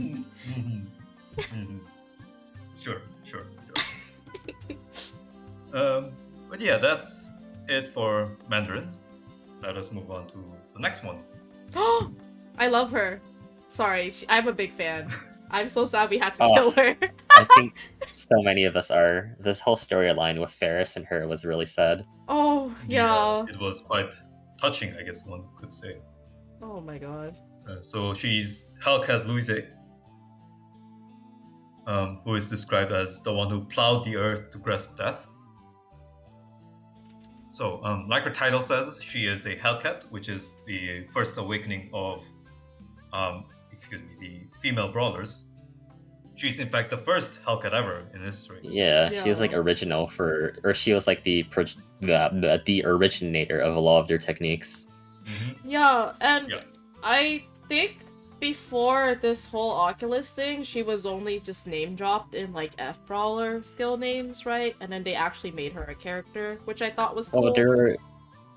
But yeah, that's it for Mandarin. Let us move on to the next one. I love her. Sorry, I'm a big fan. I'm so sad we had to kill her. I think so many of us are. This whole storyline with Ferris and her was really sad. Oh, yeah. It was quite touching, I guess one could say. Oh my god. So she's Hellcat Louise. who is described as the one who plowed the earth to grasp death. So, like her title says, she is a Hellcat, which is the first awakening of, the female brawlers. She's in fact the first Hellcat ever in history. Yeah, she was like original or she was like the originator of a lot of their techniques. Mm-hmm. Yeah, and Yeah. I think before this whole Oculus thing, she was only just name dropped in like F Brawler skill names, right? And then they actually made her a character, which I thought was cool.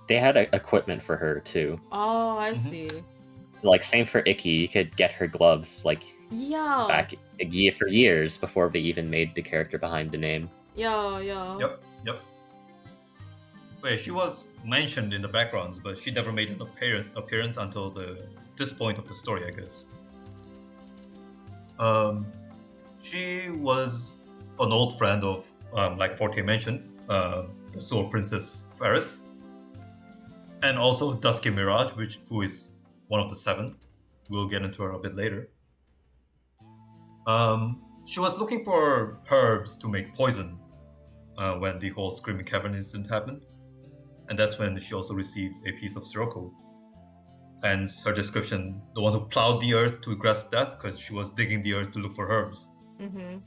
They had equipment for her too. Oh, I Mhm. see. Like same for Icky, you could get her gloves like Yeah. back for years before they even made the character behind the name. Yeah. Yep. Wait, she was mentioned in the backgrounds, but she never made an appearance until this point of the story, I guess. She was an old friend of, like Forte mentioned, the Soul Princess Ferris, and also Dusky Mirage, who is one of the 7. We'll get into her a bit later. She was looking for herbs to make poison when the whole Screaming Cavern incident happened. And that's when she also received a piece of Sirocco. Hence her description, the one who plowed the earth to grasp death, because she was digging the earth to look for herbs. Mm-hmm.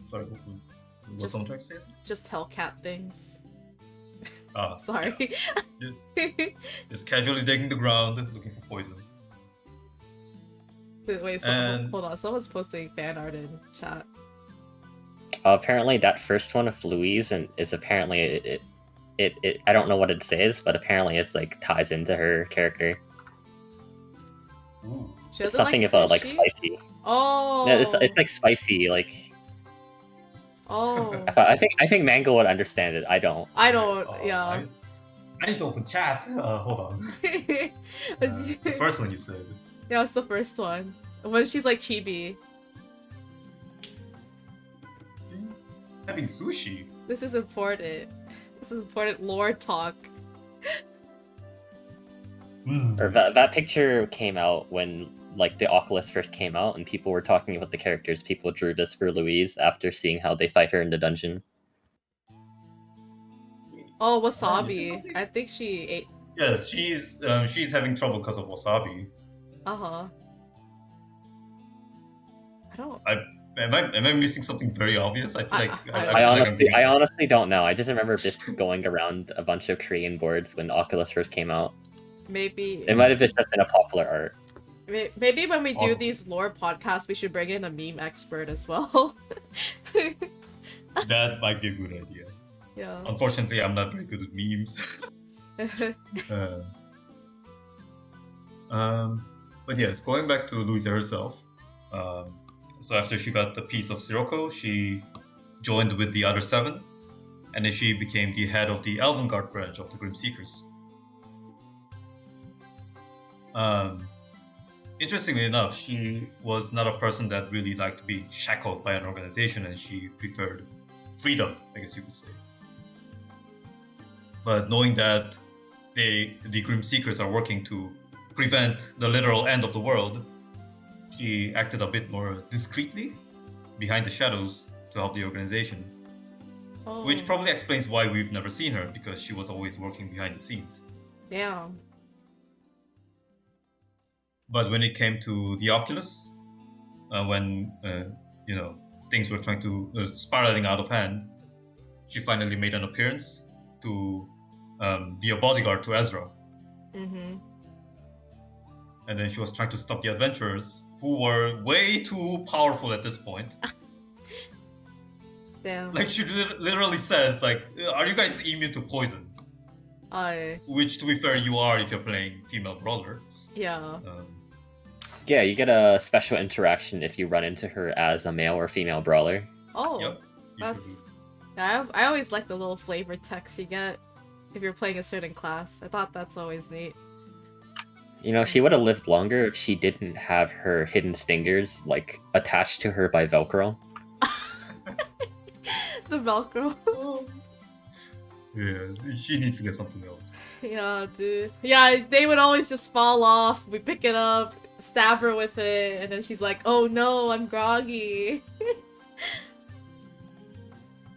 Sorry, what someone trying to say? Just Hellcat things. Ah, Sorry. yeah. Just casually digging the ground, looking for poison. Wait, hold on. Someone's posting fan art in chat. Apparently, that first one of Louise is apparently it. I don't know what it says, but apparently it's like ties into her character. Ooh. She It's doesn't something like about like sushi? spicy. Oh. No, it's like spicy. Like Oh. I think Mango would understand it. I don't. Yeah. I need to open chat. Hold on. The first one you said. Yeah, it's the first one. When she's like chibi. Having sushi. This is important. This is important lore talk. Or that picture came out when like the Oculus first came out, and people were talking about the characters people drew this for Louise after seeing how they fight her in the dungeon. Oh, wasabi. I think she ate. Yes, she's having trouble because of wasabi. I don't. Am I missing something very obvious? I feel like I honestly don't know. I just remember this going around a bunch of Korean boards when Oculus first came out. Maybe it might have just been a popular art. Maybe when we do these lore podcasts, we should bring in a meme expert as well. That might be a good idea. Yeah. Unfortunately, I'm not very good with memes. But yes, going back to Louisa herself. So after she got the piece of Sirocco, she joined with the other 7, and then she became the head of the Elvenguard branch of the Grim Seekers. Interestingly enough, she was not a person that really liked to be shackled by an organization, and she preferred freedom, I guess you could say. But knowing that the Grim Seekers are working to prevent the literal end of the world, she acted a bit more discreetly behind the shadows to help the organization. Oh. Which probably explains why we've never seen her, because she was always working behind the scenes. Yeah. But when it came to the Oculus, when things were trying to spiraling out of hand, she finally made an appearance to be a bodyguard to Ezra. Mm-hmm. And then she was trying to stop the adventurers, who were way too powerful at this point. Damn. Like, she literally says, like, are you guys immune to poison? Which, to be fair, you are if you're playing female brawler. Yeah. Yeah, you get a special interaction if you run into her as a male or female brawler. Oh, yep, that's... Yeah, I always like the little flavor text you get if you're playing a certain class. I thought that's always neat. You know, she would have lived longer if she didn't have her hidden stingers, like, attached to her by Velcro. The Velcro. Yeah, she needs to get something else. Yeah, dude. Yeah, they would always just fall off. We pick it up, stab her with it, and then she's like, "Oh no, I'm groggy."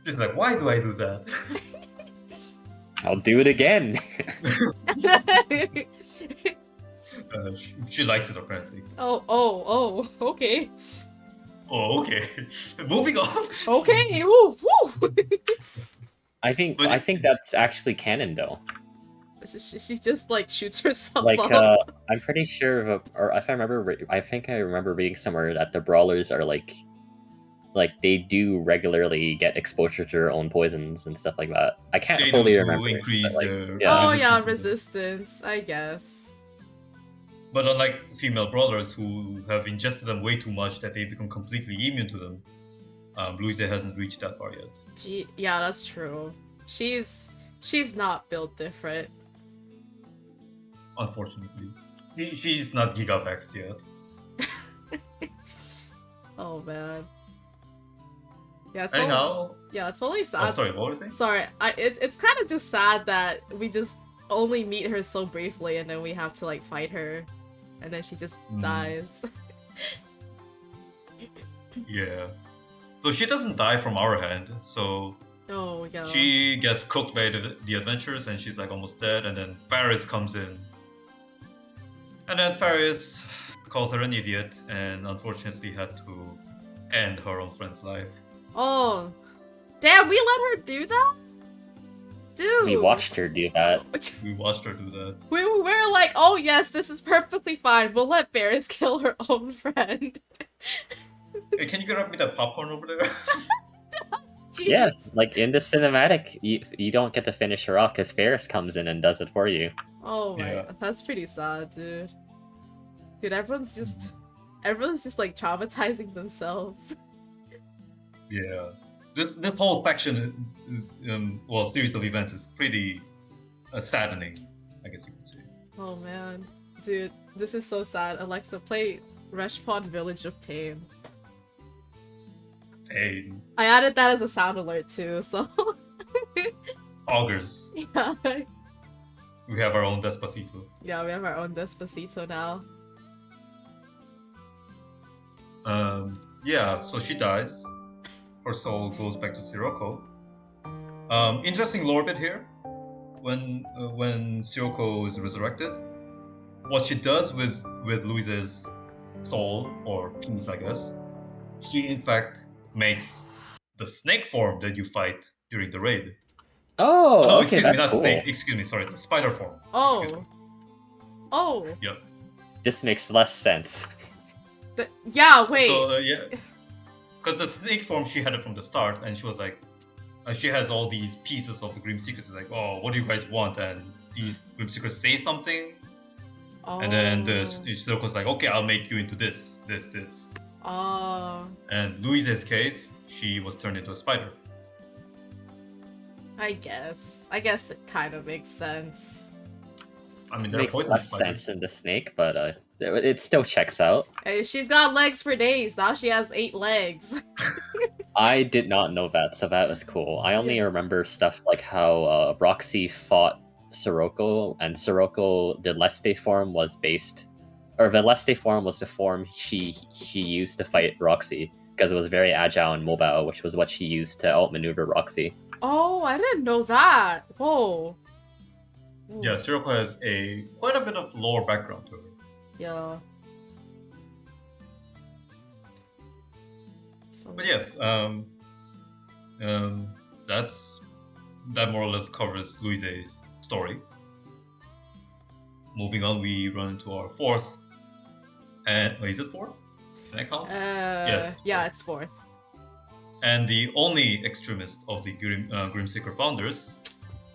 She's like, why do I do that? I'll do it again. She likes it apparently. Oh, okay. Oh, okay. Moving on. Okay, woo, woo. I think that's actually canon though. She just like shoots herself Like up. I'm pretty sure, or if I remember, I think I remember reading somewhere that the brawlers are like they do regularly get exposure to their own poisons and stuff like that. I can't They fully do to remember. increase But, like, their Oh resistance yeah, to them. resistance, I guess. But unlike female brawlers who have ingested them way too much that they become completely immune to them, Louise hasn't reached that far yet. Yeah, that's true. She's not built different. Unfortunately. She's not Gigavax yet. Oh man. Yeah, it's Anyhow, it's only sad. I'm sorry, what were you saying? Sorry, it's kind of just sad that we just only meet her so briefly and then we have to like fight her and then she just dies. Yeah. So she doesn't die from our hand, so Oh yeah. she gets cooked by the adventurers and she's like almost dead, and then Faris comes in. And then Faris calls her an idiot and unfortunately had to end her own friend's life. Oh, damn! We let her do that, dude. we watched her do that. We watched her do that. We were like, oh yes, this is perfectly fine. We'll let Barris kill her own friend. Hey, can you grab me that popcorn over there? Jeez. Yeah, like in the cinematic, you don't get to finish her off because Ferris comes in and does it for you. Oh my, Yeah. that's pretty sad, dude. Dude, everyone's just like traumatizing themselves. Yeah. The whole faction, series of events is pretty saddening, I guess you could say. Oh man, dude, this is so sad. Alexa, play Reshpon Village of Pain. Pain. I added that as a sound alert too, so Augurs. yeah. We have our own Despacito. Yeah, we have our own Despacito now. Yeah, so she dies. Her soul goes back to Sirocco. Interesting lore bit here. When Sirocco is resurrected, what she does with Louise's soul, or piece, I guess, she in fact makes the snake form that you fight during the raid. Oh, No, okay, excuse that's me, not cool. snake. Excuse me, sorry, the spider form. Excuse me. Oh. Yep. This makes less sense. Yeah, wait. So yeah, because the snake form she had it from the start, and she was like, she has all these pieces of the Grim Secrets. It's like, oh, what do you guys want? And these Grim Secrets say something, and then the Sirocco's like, okay, I'll make you into this. Oh. And Louise's case, she was turned into a spider. I guess it kind of makes sense. I mean, It they're makes poisonous less spiders. sense in the snake, but it still checks out. Hey, she's got legs for days. Now she has 8 legs. I did not know that, so that was cool. I only remember stuff like how Roxy fought Sirocco, and Sirocco, the Leste form was based, or the Leste form was the form she used to fight Roxy, because it was very agile and mobile, which was what she used to outmaneuver Roxy. Oh, I didn't know that. Whoa. Yeah, Sirocco has quite a bit of lore background to her. Yeah. So, But yes, that more or less covers Louise's story. Moving on, we run into our fourth, and is it fourth? Can I count? Yes. Yeah, it's 4th. And the only extremist of the Grimseeker founders,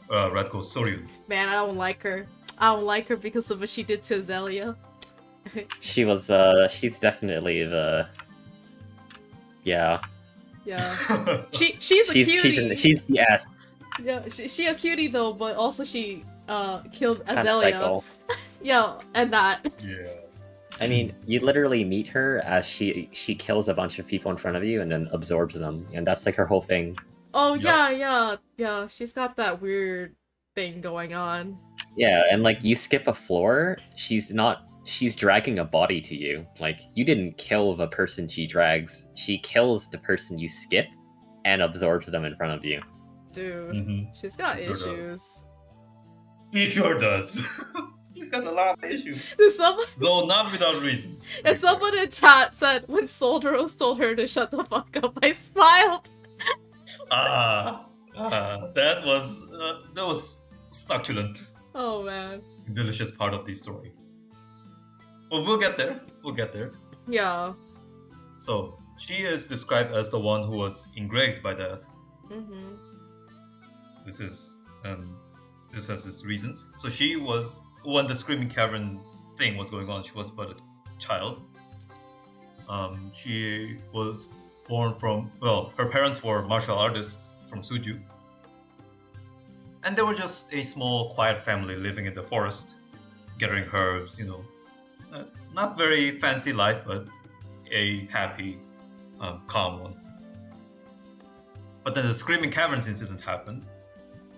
Radko Soryun. Man, I don't like her. I don't like her because of what she did to Azealia. She's definitely the... Yeah. Yeah. She's a cutie. She's the S. Yeah, she a cutie though, but also she killed Kind of Azealia. psycho. Yeah, and that. Yeah. I mean, you literally meet her as she kills a bunch of people in front of you and then absorbs them, and that's like her whole thing. Oh, Yup. yeah. She's got that weird thing going on. Yeah, and like you skip a floor, she's dragging a body to you. Like you didn't kill the person she drags. She kills the person you skip and absorbs them in front of you. Dude, Mm-hmm. she's got Sure does. issues. He sure does. He's got a lot of issues. Someone, Though not without reasons. to be and someone in chat said when Solderos told her to shut the fuck up, I smiled. fair. That was succulent. Oh man. Delicious part of the story. Well, we'll get there. Yeah. So, she is described as the one who was engraved by death. Mm-hmm. This has its reasons. So she was, when the Screaming Caverns thing was going on, she was but a child. She was born from, her parents were martial artists from Suju. And they were just a small, quiet family living in the forest, gathering herbs, not very fancy life, but a happy, calm one. But then the Screaming Caverns incident happened,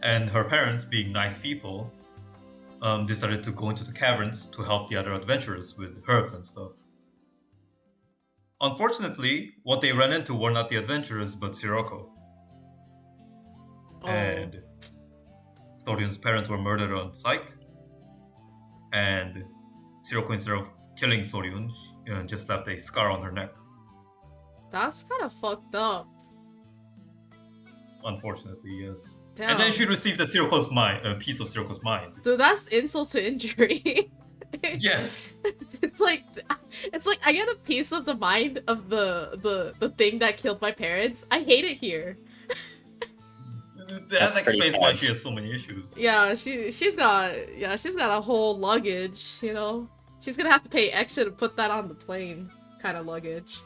and her parents, being nice people, decided to go into the caverns to help the other adventurers with herbs and stuff. Unfortunately, what they ran into were not the adventurers, but Sirocco. Oh. And Thorion's parents were murdered on sight, and Sirocco, instead of killing Sorion, just left a scar on her neck. That's kind of fucked up. Unfortunately, yes. Damn. And then she received a piece of Sirocco's mind. Dude, that's insult to injury. Yes. It's like I get a piece of the mind of the thing that killed my parents. I hate it here. That explains why she has so many issues. Yeah, she's got a whole luggage, you know. She's gonna have to pay extra to put that on the plane, kind of luggage.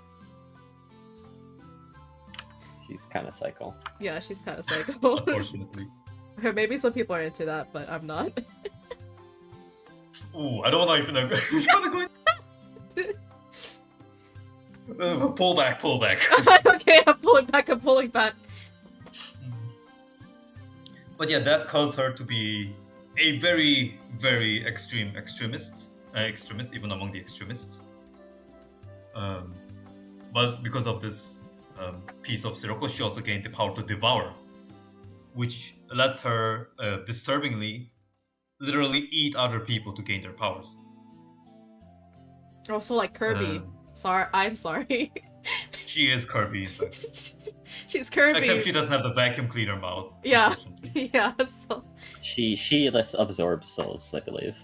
She's kind of psycho. Yeah, she's kind of psycho. Unfortunately. Or maybe some people are into that, but I'm not. Ooh, I don't know if you're gonna go. Pull back. Okay, I'm pulling back. But yeah, that caused her to be a very, very extreme extremist, even among the extremists. But because of this piece of Sirocco, she also gained the power to devour, which lets her disturbingly, literally eat other people to gain their powers. Oh, so like Kirby. I'm sorry. She is Kirby, in fact. She's Kirby. Except she doesn't have the vacuum cleaner mouth. Yeah. Yeah, so... She lets absorb souls, I believe.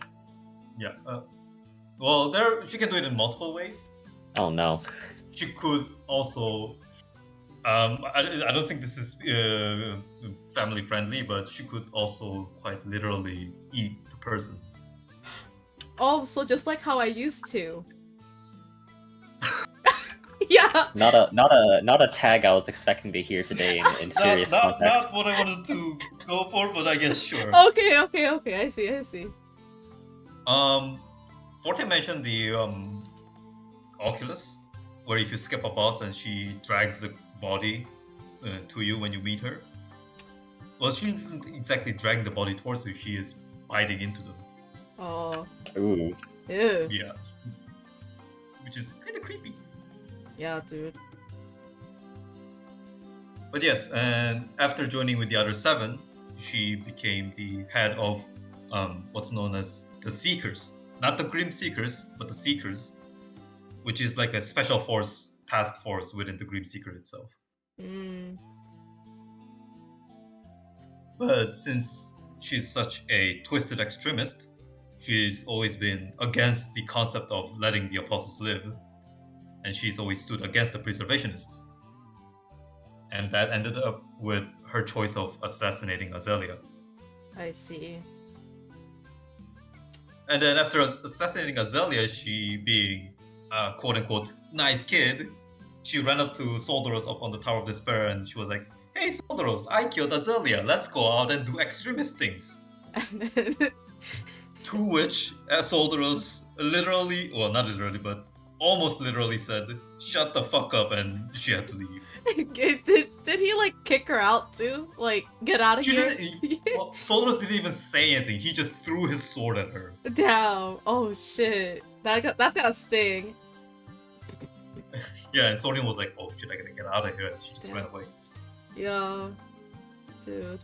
Yeah. She can do it in multiple ways. Oh no. She could also... I don't think this is family friendly, but she could also quite literally eat the person. Oh, so just like how I used to. Yeah. Not a tag I was expecting to hear today in serious context. Not what I wanted to go for, but I guess sure. Okay. I see. Forte mentioned the Oculus, where if you skip a boss and she drags the body to you when you meet her. Well, she isn't exactly dragging the body towards you, she is biting into them. Oh. Ooh. Ew. Yeah. Which is kind of creepy. Yeah, dude. But yes, and after joining with the other 7, she became the head of what's known as the Seekers. Not the Grim Seekers, but the Seekers, which is like a special task force within the Grim Seeker itself. But since she's such a twisted extremist, she's always been against the concept of letting the apostles live, and she's always stood against the Preservationists. And that ended up with her choice of assassinating Azealia. I see. And then after assassinating Azealia, she, being a quote-unquote nice kid, she ran up to Solderos up on the Tower of Despair, and she was like, "Hey Solderos, I killed Azealia, let's go out and do extremist things." To which Solderos literally, well not literally, but almost literally said, "Shut the fuck up," and she had to leave. did he like kick her out too? Like, get out of here? Solros didn't even say anything. He just threw his sword at her. Damn. Oh shit. That's gotta sting. Yeah, and Sorin was like, "Oh shit, I gotta get out of here," and she just ran away. Yeah, dude.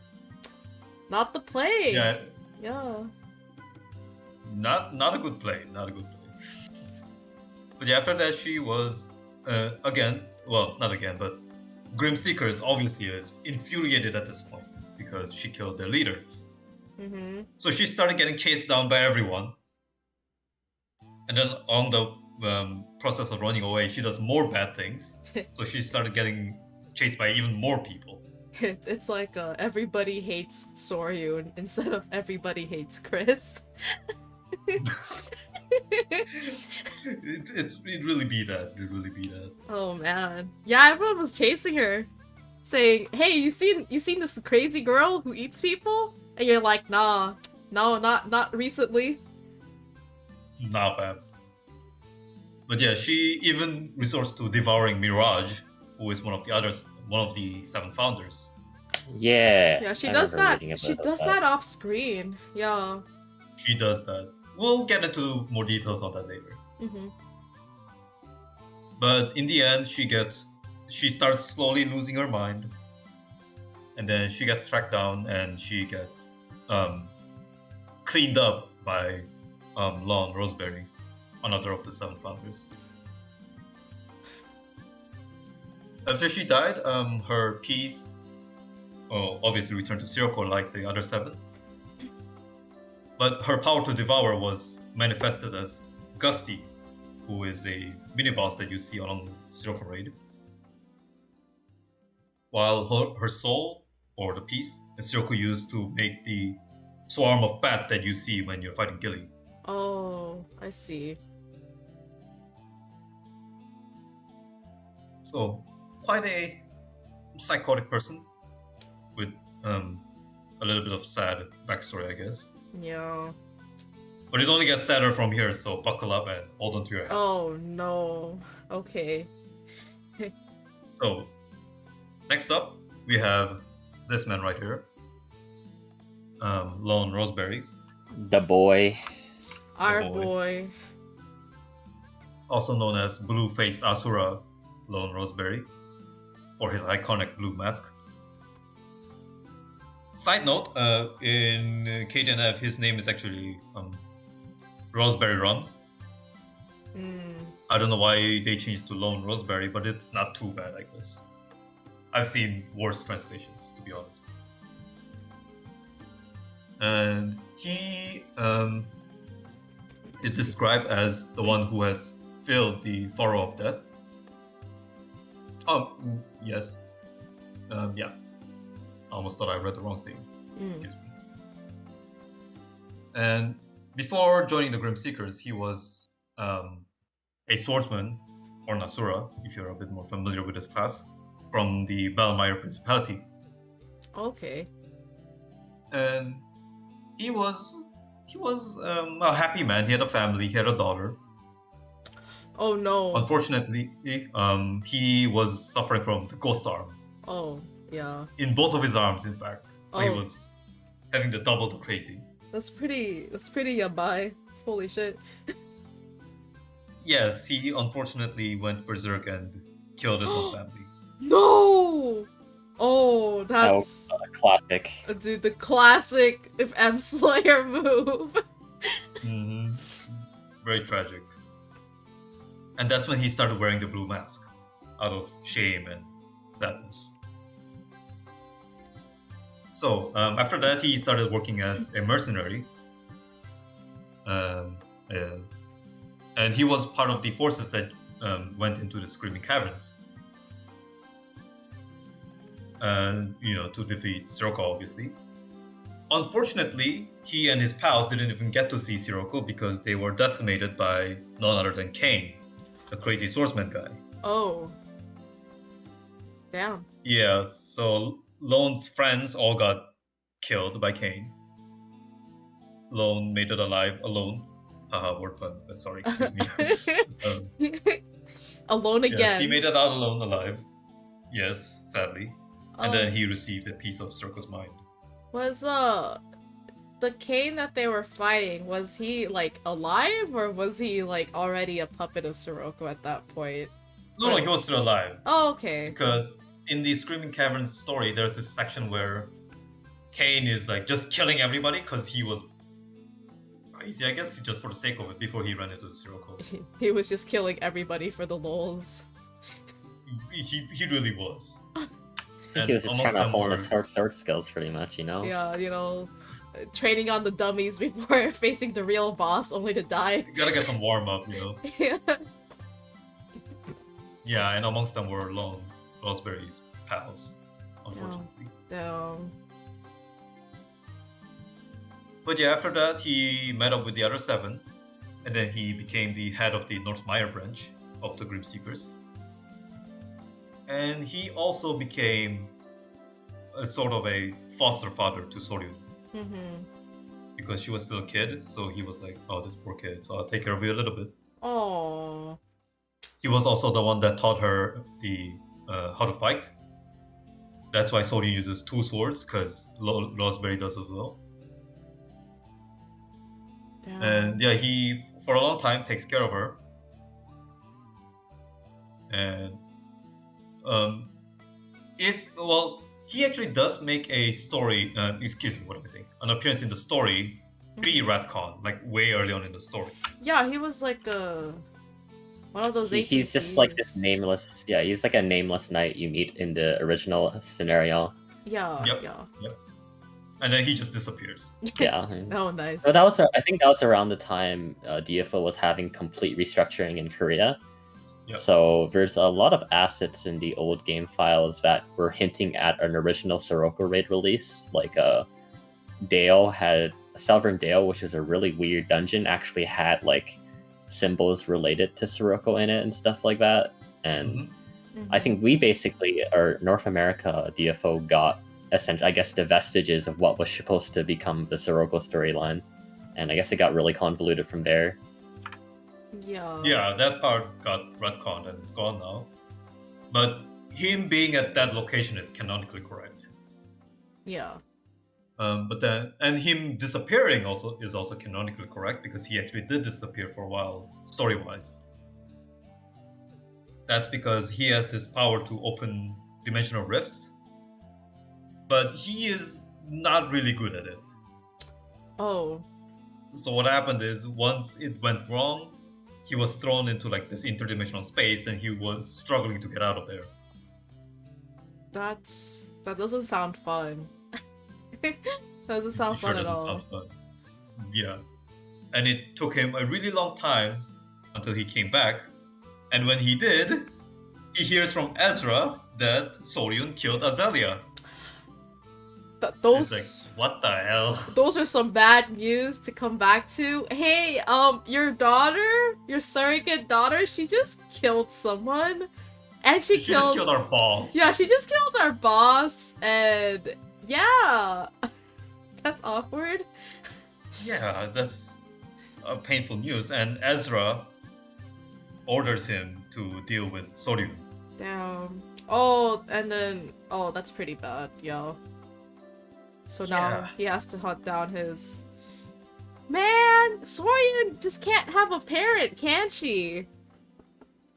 Not the play. Yeah. Yeah. Not a good play. Not a good play. But yeah, after that she was again. Well, not again, but Grim Seekers obviously is infuriated at this point because she killed their leader. Mm-hmm. So she started getting chased down by everyone. And then on the process of running away, she does more bad things. So she started getting chased by even more people. It's like everybody hates Soryu instead of everybody hates Chris. It really be that. It really be that. Oh man. Yeah, everyone was chasing her. Saying, hey, you seen this crazy girl who eats people? And you're like, nah. No, not recently. Nah, fam. But yeah, she even resorts to devouring Mirage, who is one of the 7 founders. Yeah. She I does remember that. reading She about does that off screen. Yeah. She does that. We'll get into more details on that later. Mm-hmm. But in the end, she starts slowly losing her mind, and then she gets tracked down and she gets cleaned up by Lon Roseberry, another of the 7 founders. After she died, her piece obviously returned to Zero Core like the other 7. But her power to devour was manifested as Gusty, who is a mini-boss that you see along Zero Core Raid. While her soul, or the piece, is Zero Core used to make the swarm of bat that you see when you're fighting Gilly. Oh, I see. So, quite a psychotic person with a little bit of sad backstory, I guess. Yeah. But it only gets sadder from here, so buckle up and hold on to your hats. Oh no. Okay. So, next up, we have this man right here. Lone Roseberry. The boy. Our boy. Also known as Blue-Faced Asura Lone Roseberry, for his iconic blue mask. Side note, in KDNF, his name is actually Roseberry Run. I don't know why they changed to Lone Roseberry, but it's not too bad, I guess. I've seen worse translations, to be honest. And he is described as the one who has filled the Furrow of Death. Yes. Yeah. I almost thought I read the wrong thing. Excuse me. And before joining the Grim Seekers, he was a swordsman, or an Asura, if you're a bit more familiar with this class, from the Belmire Principality. Okay. And he was a happy man. He had a family. He had a daughter. Oh no. Unfortunately, he was suffering from the ghost arm. Oh, yeah. In both of his arms, in fact. So he was having the double the crazy. That's pretty yabai. Holy shit. Yes, he unfortunately went berserk and killed his whole family. No! Oh, that's... classic. Dude, the classic M Slayer move. Mm-hmm. Very tragic. And that's when he started wearing the blue mask, out of shame and sadness. So, after that, he started working as a mercenary. And he was part of the forces that went into the Screaming Caverns. To defeat Sirocco, obviously. Unfortunately, he and his pals didn't even get to see Sirocco because they were decimated by none other than Kane, the crazy swordsman guy. Oh. Damn. Yeah, so Lone's friends all got killed by Kane. Lone made it alive alone. Haha, word pun. Sorry, excuse me. Alone again. Yeah, he made it out alone alive. Yes, sadly. And then he received a piece of Circle's mind. Was the Kane that they were fighting, was he like alive or was he like already a puppet of Sirocco at that point? No, he was still alive. Oh, okay. Because in the Screaming Caverns story, there's this section where Kane is like just killing everybody because he was crazy, I guess, just for the sake of it, before he ran into the Sirocco. He was just killing everybody for the lols. He really was. I think he was just trying to hone his sword skills, pretty much, Yeah, training on the dummies before facing the real boss, only to die. You gotta get some warm-up, Yeah. Yeah, and amongst them were Raspberry's pals, unfortunately. Damn. But yeah, after that, he met up with the other 7, and then he became the head of the North Meyer branch of the Grim Seekers. And he also became a sort of a foster father to Soryu. Mm-hmm. Because she was still a kid, so he was like, oh, this poor kid, so I'll take care of you a little bit. Oh. He was also the one that taught her the how to fight. That's why Soryu uses 2 swords, because Raspberry does as well. Damn. And yeah, he, for a long time, takes care of her. And he actually does make a story, excuse me, what am I saying? An appearance in the story, pre-retcon, like way early on in the story. Yeah, he was like one of those he's just like this nameless, he's like a nameless knight you meet in the original scenario. Yeah, Yep. And then he just disappears. Yeah. Oh, nice. So I think that was around the time DFO was having complete restructuring in Korea. Yep. So there's a lot of assets in the old game files that were hinting at an original Sirocco raid release. Like Sovereign Dale, which is a really weird dungeon, actually had like symbols related to Sirocco in it and stuff like that. And I think we basically, or North America DFO, got essentially, I guess, the vestiges of what was supposed to become the Sirocco storyline. And I guess it got really convoluted from there. Yeah, that part got retconned and it's gone now. But him being at that location is canonically correct. Yeah. But then, and him disappearing is also canonically correct, because he actually did disappear for a while, story-wise. That's because he has this power to open dimensional rifts, but he is not really good at it. Oh. So what happened is, once it went wrong, he was thrown into like this interdimensional space, and he was struggling to get out of there. That doesn't sound fun. Doesn't sound fun at all. Sound fun. Yeah. And it took him a really long time until he came back. And when he did, he hears from Ezra that Soryun killed Azealia. Those, it's like, what the hell? Those are some bad news to come back to. Hey, your daughter, your surrogate daughter, she just killed someone. And she just killed our boss. Yeah, she just killed our boss, and yeah. That's awkward. Yeah, that's painful news. And Ezra orders him to deal with Soryun. Damn. Oh, and then that's pretty bad, yo. So now he has to hunt down his... Man, Soryun just can't have a parent, can she?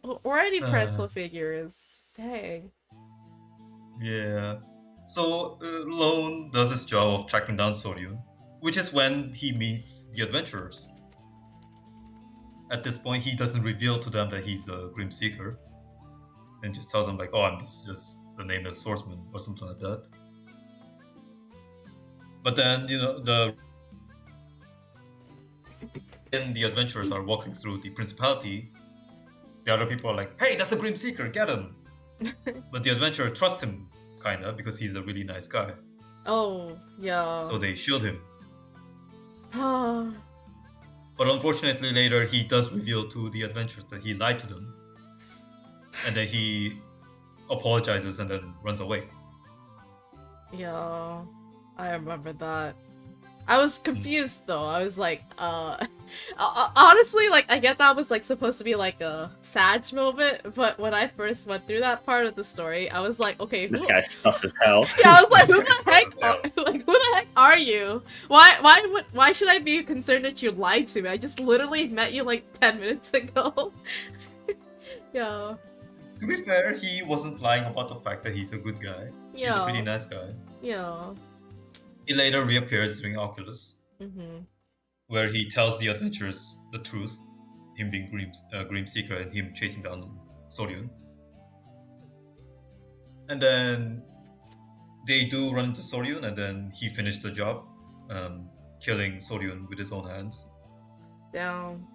Or any parental figures. Dang. Yeah. So Lone does his job of tracking down Soryun, which is when he meets the adventurers. At this point, he doesn't reveal to them that he's the Grim Seeker, and just tells them like, "Oh, I'm just the nameless swordsman" or something like that. But then, the adventurers are walking through the principality. The other people are like, "Hey, that's a Grim Seeker, get him!" But the adventurer trusts him, kinda, because he's a really nice guy. Oh, yeah. So they shield him. But unfortunately, later he does reveal to the adventurers that he lied to them, and then he apologizes and then runs away. Yeah, I remember that. I was confused though. I was like, honestly, like I get that was like supposed to be like a sad moment, but when I first went through that part of the story, I was like, okay, This guy's sus as hell. yeah, I was like, This who guy's the heck? sus as hell. Like, who the heck are you? Why should I be concerned that you lied to me? I just literally met you like 10 minutes ago. Yeah. To be fair, he wasn't lying about the fact that he's a good guy. He's a Yeah. pretty nice guy. Yeah. He later reappears during Oculus, Mm-hmm. where he tells the adventurers the truth, him being Grim Seeker and him chasing down Sorion. And then they do run into Sorion, and then he finished the job, killing Sorion with his own hands. Down.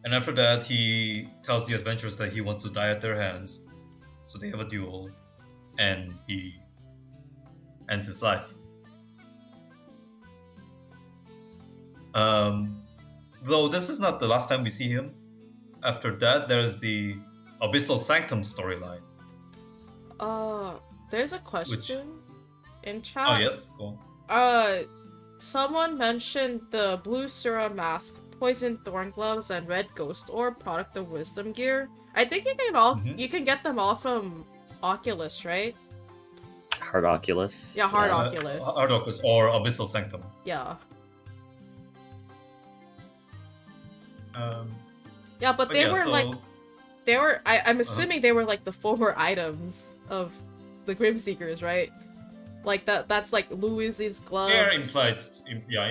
And after that, he tells the adventurers that he wants to die at their hands, so they have a duel, and he ends his life. Though this is not the last time we see him. After that, there's the Abyssal Sanctum storyline. There's a question in chat. Oh yes, go on. Someone mentioned the blue Sura mask, poison thorn gloves, and red ghost orb, product of wisdom gear. I think you can get them all from Oculus, right? Hard Oculus. Yeah, Hard Oculus. Hard Oculus or Abyssal Sanctum. Yeah. Um, Yeah, but they were like I'm assuming they were like the former items of the Grim Seekers, right? Like that's like Louise's gloves. they're implied.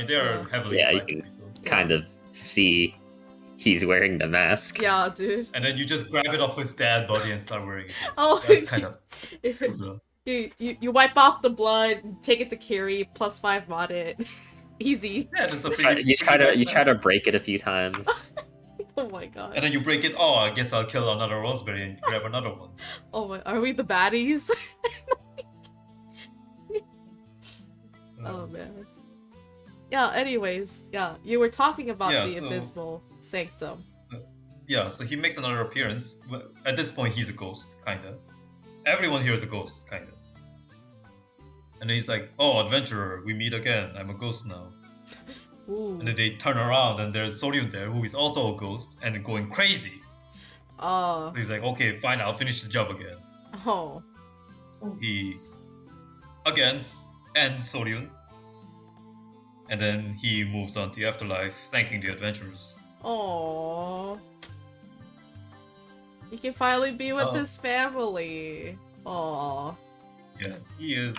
They're heavily Yeah, you implied. can So. kind of see he's wearing the mask. Yeah, dude. And then you just grab it off his dead body and start wearing it. Oh, That's kind of true, though. you wipe off the blood, take it to Kiri, +5 mod it. Easy. Yeah, that's a pretty. You try to break it a few times. Oh my god. And then you break it. Oh, I guess I'll kill another Rosemary and grab another one. Oh my, are we the baddies? Oh man. Yeah, anyways, yeah, you were talking about the Abysmal Sanctum. Yeah, so he makes another appearance. At this point, he's a ghost, kinda. Everyone here is a ghost, kinda. And then he's like, "Oh, adventurer, we meet again. I'm a ghost now." Ooh. And then they turn around and there's Sorion there, who is also a ghost and going crazy. Oh. So he's like, "Okay, fine, I'll finish the job again." Oh. He again ends Sorion. And then he moves on to Afterlife, thanking the adventurers. Aww. He can finally be with his family. Aww. Yes, he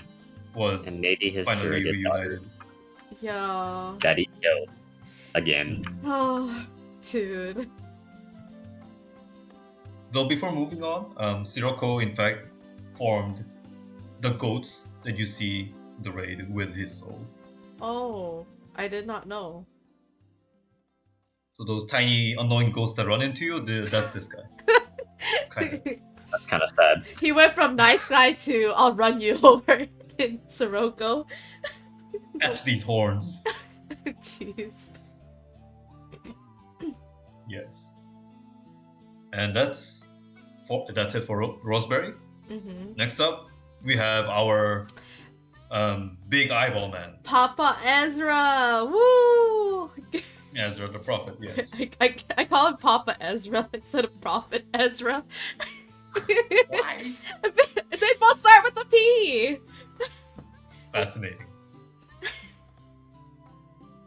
was and maybe his finally surrogate daughter reunited. Yeah. that he killed again. Oh, dude. Though before moving on, Sirocco in fact formed the goats that you see in the raid with his soul. Oh, I did not know. So those tiny annoying ghosts that run into you, that's this guy. Kind of. That's kind of sad. He went from nice guy to I'll run you over in Sirocco. Catch these horns. Jeez. Yes. And that's it for Roseberry. Mm-hmm. Next up, we have our big eyeball man. Papa Ezra! Woo! Ezra the Prophet, yes. I call him Papa Ezra instead of Prophet Ezra. Why? They both start with a P! Fascinating.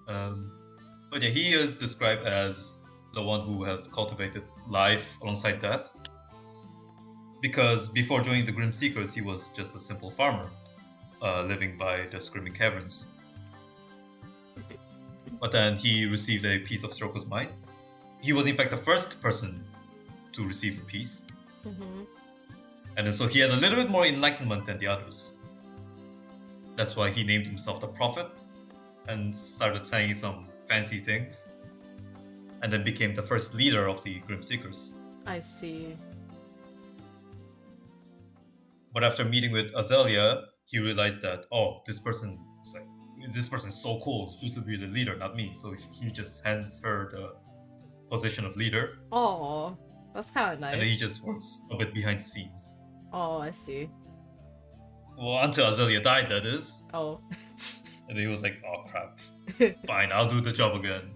But yeah, he is described as the one who has cultivated life alongside death. Because before joining the Grim Seekers, he was just a simple farmer, living by the Screaming Caverns. But then he received a piece of Sirocco's mind. He was in fact the first person to receive the piece. Mm-hmm. And then so he had a little bit more enlightenment than the others. That's why he named himself the Prophet and started saying some fancy things. And then became the first leader of the Grim Seekers. I see. But after meeting with Azealia, he realized that, oh, this person is so cool. She should be the leader, not me. So he just hands her the position of leader. Oh, that's kind of nice. And then he just works a bit behind the scenes. Oh, I see. Well, until Azealia died, that is. Oh. And he was like, oh crap. Fine, I'll do the job again.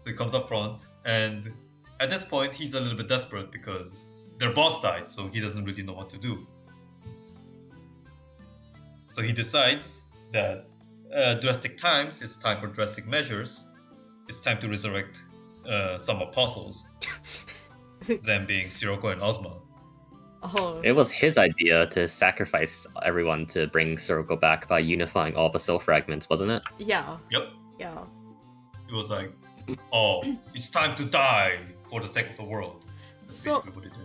So he comes up front, and at this point, he's a little bit desperate because their boss died, so he doesn't really know what to do. So he decides that drastic times, it's time for drastic measures. It's time to resurrect some apostles, them being Sirocco and Ozma. Oh, It was his idea to sacrifice everyone to bring Sirocco back by unifying all the soul fragments, wasn't it? yeah, Yep. yeah. It was like, oh, it's time to die for the sake of the world. That's So- basically what it did.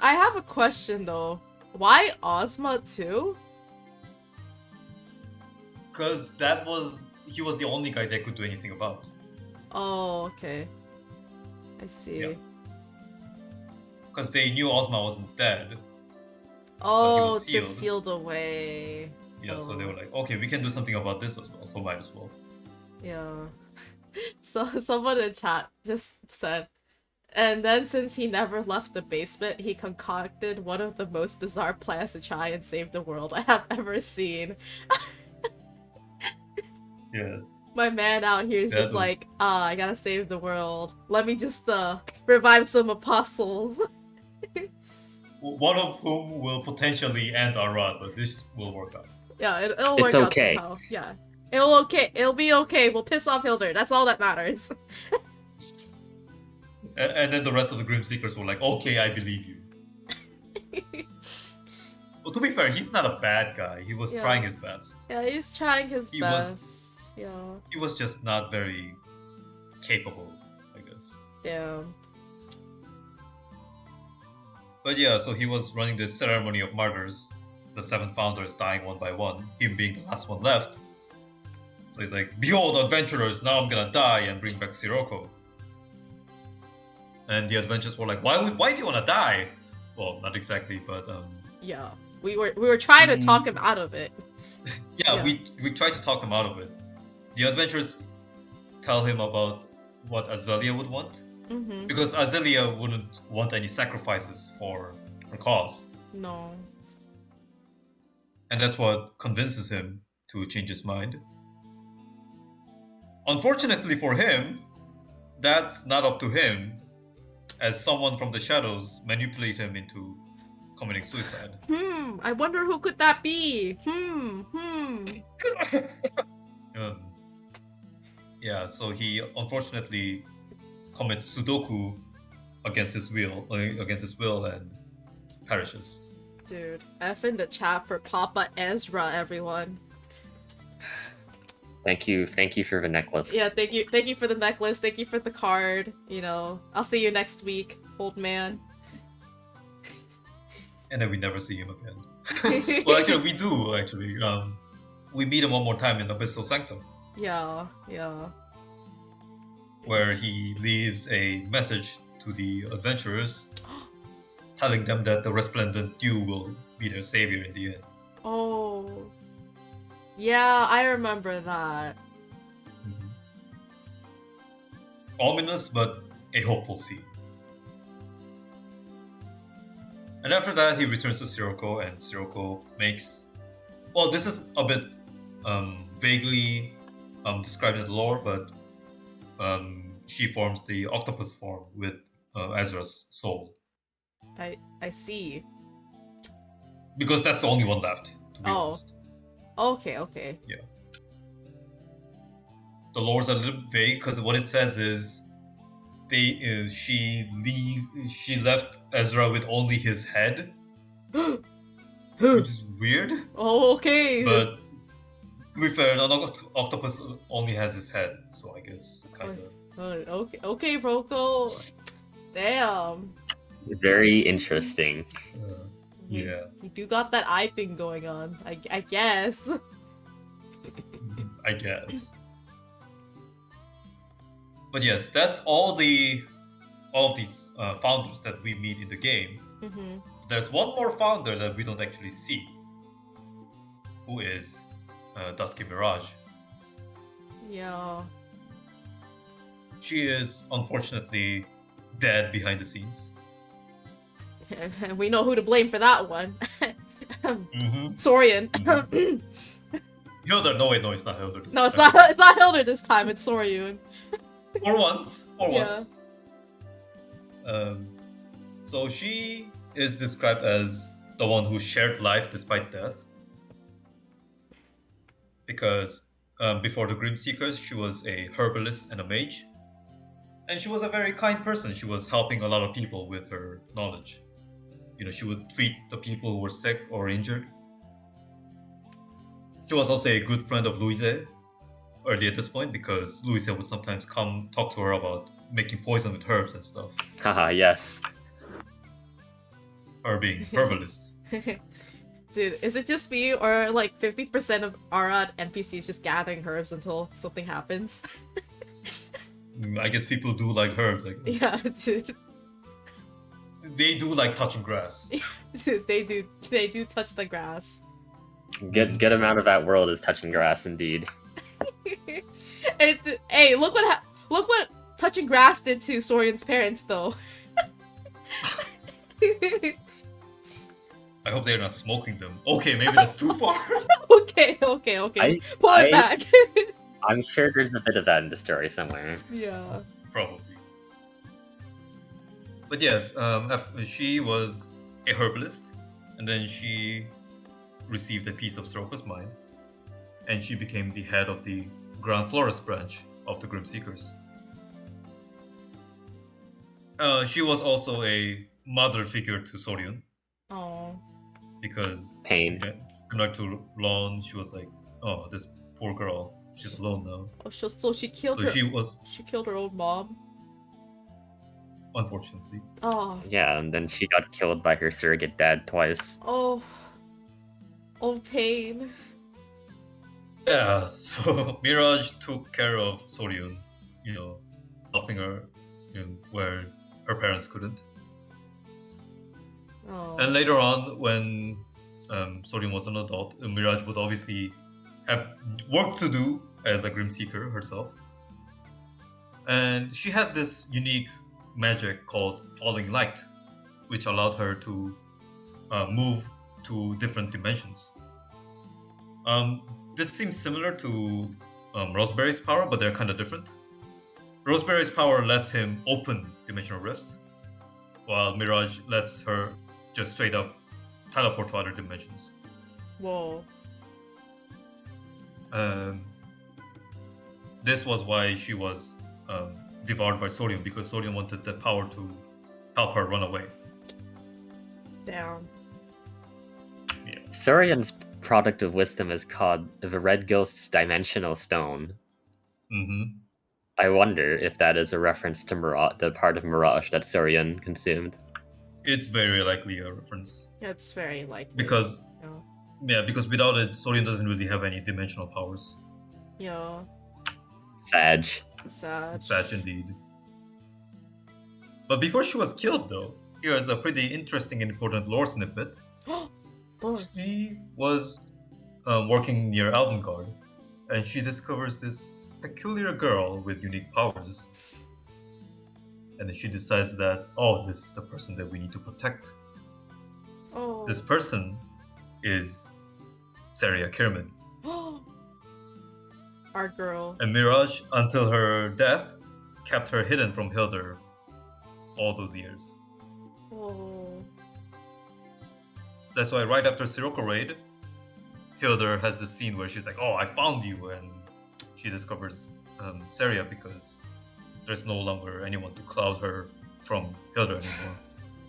I have a question though. Why Ozma too? Because he was the only guy they could do anything about. Oh, okay. I see. Yeah. Because they knew Ozma wasn't dead. Oh, was just sealed. sealed away. Yeah, so they Oh. were like, okay, we can do something about this as well, so might as well. Yeah. So someone in chat just said, and then since he never left the basement, he concocted one of the most bizarre plans to try and save the world I have ever seen. Yeah. My man out here is That just was- like, I gotta save the world. Let me just revive some apostles. One of whom will potentially end our run, but this will work out. Yeah, it'll It's work okay. out somehow. Yeah. It'll be okay. We'll piss off Hilder. That's all that matters. And then the rest of the Grim Seekers were like, okay, I believe you. Well, to be fair, he's not a bad guy. He was Yeah. trying his best. Yeah, he's trying his He was- best. Yeah. He was just not very capable, I guess. Yeah. But yeah, so he was running this ceremony of martyrs, the 7 founders dying one by one, him being the last one left. So he's like, behold, adventurers, now I'm gonna die and bring back Sirocco. And the adventurers were like, why do you wanna die? Well, not exactly, but Yeah. We were trying to talk him out of it. yeah, Yeah. we tried to talk him out of it. The adventurers tell him about what Azealia would want, Mm-hmm. because Azealia wouldn't want any sacrifices for her cause. No. And that's what convinces him to change his mind. Unfortunately for him, that's not up to him, as someone from the shadows manipulate him into committing suicide. I wonder who could that be? Yeah, so he unfortunately commits Sudoku against his will, and perishes. Dude, F in the chat for Papa Ezra, everyone. Thank you for the necklace. Yeah, thank you for the necklace, thank you for the card, you know. I'll see you next week, old man. And then we never see him again. Well, actually, we do, actually. We meet him one more time in Abyssal Sanctum, Yeah. where he leaves a message to the adventurers, telling them that the Resplendent Dew will be their savior in the end. Oh. Yeah, I remember that. Ominous, but a hopeful scene. And after that, he returns to Sirocco, and Sirocco makes... Well, this is a bit vaguely described in the lore, but she forms the octopus form with Ezra's soul. I see. Because that's the only one left, to be Oh. honest. Okay. The lore's a little vague, because what it says is she left Ezra with only his head, which is weird. Okay. But to be fair, an octopus only has his head, so I guess kind of. Okay, Roko. Damn. Very interesting. Yeah. You do got that eye thing going on, I guess. I guess. But yes, that's all of these founders that we meet in the game. Mm-hmm. There's one more founder that we don't actually see, who is Dusky Mirage. Yeah. She is unfortunately dead behind the scenes. And we know who to blame for that one. Mm-hmm. Sorian. Hildur. No, wait, no, it's not Hildur. No, it's not Hildur this time. It's Soryun. For once. Yeah. So she is described as the one who shared life despite death. Because before the Grim Seekers, she was a herbalist and a mage. And she was a very kind person. She was helping a lot of people with her knowledge. She would treat the people who were sick or injured. She was also a good friend of Louise early at this point, because Louise would sometimes come talk to her about making poison with herbs and stuff. Haha, yes. Her being herbalist. Dude, is it just me, or like 50% of Arad NPCs just gathering herbs until something happens? I guess people do like herbs, I guess. Yeah, dude. They do like touching grass. Dude, they do touch the grass. Good amount of that world is touching grass, indeed. Hey, look what touching grass did to Soryun's parents, though. I hope they're not smoking them. Okay, maybe that's too far. Okay. Pull it back. I'm sure there's a bit of that in the story somewhere. Yeah. Probably. But yes, she was a herbalist, and then she received a piece of Soroka's mind, and she became the head of the Grand Florist branch of the Grim Seekers. She was also a mother figure to Soryun. Oh. Because Pain. similar to Lon, she was like, oh, this poor girl, she's alone now. Oh, so she killed her. She killed her old mom. Unfortunately. Oh. Yeah, and then she got killed by her surrogate dad twice. Oh. Oh, pain. Yeah, so Mirage took care of Soryun, helping her where her parents couldn't. Oh. And later on, when Soryun was an adult, Mirage would obviously have work to do as a Grim Seeker herself. And she had this unique magic called Falling Light, which allowed her to move to different dimensions. This seems similar to Roseberry's power, but they're kind of different. Roseberry's power lets him open dimensional rifts, while Mirage lets her just straight up teleport to other dimensions. Whoa. This was why she was devoured by Soryun, because Soryun wanted that power to help her run away. Damn. Yeah. Soryun's product of wisdom is called the Red Ghost's Dimensional Stone. Mm-hmm. I wonder if that is a reference to the part of Mirage that Soryun consumed. It's very likely a reference. Yeah, it's very likely. Because Yeah. Because without it, Soryun doesn't really have any dimensional powers. Yeah. Sag. Sad indeed. But before she was killed, though, here's a pretty interesting and important lore snippet. She was working near Elvengard, and she discovers this peculiar girl with unique powers. And then she decides that, this is the person that we need to protect. Oh. This person is Saria Kirman. Our girl. And Mirage, until her death, kept her hidden from Hildur all those years. Oh. That's why right after Sirocco raid, Hildur has this scene where she's like, I found you, and she discovers Saria because there's no longer anyone to cloud her from Hildur anymore.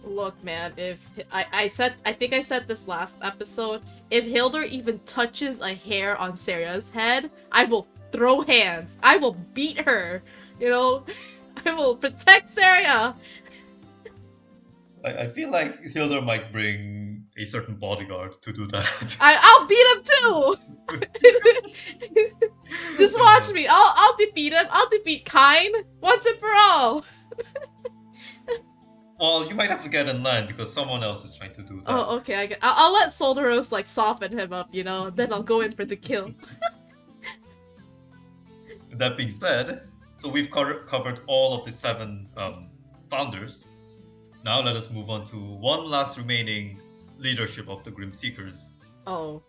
Look, man, if I think I said this last episode, if Hildur even touches a hair on Saria's head, I will throw hands. I will beat her. I will protect Saria. I feel like Hildur might bring a certain bodyguard to do that. I'll beat him too. Just watch me. I'll defeat him. I'll defeat Kine once and for all. Well, you might have to get in line because someone else is trying to do that. Oh, okay. I'll let Solderos soften him up, then I'll go in for the kill. That being said, so we've covered all of the 7 founders. Now let us move on to one last remaining leadership of the Grim Seekers. Oh.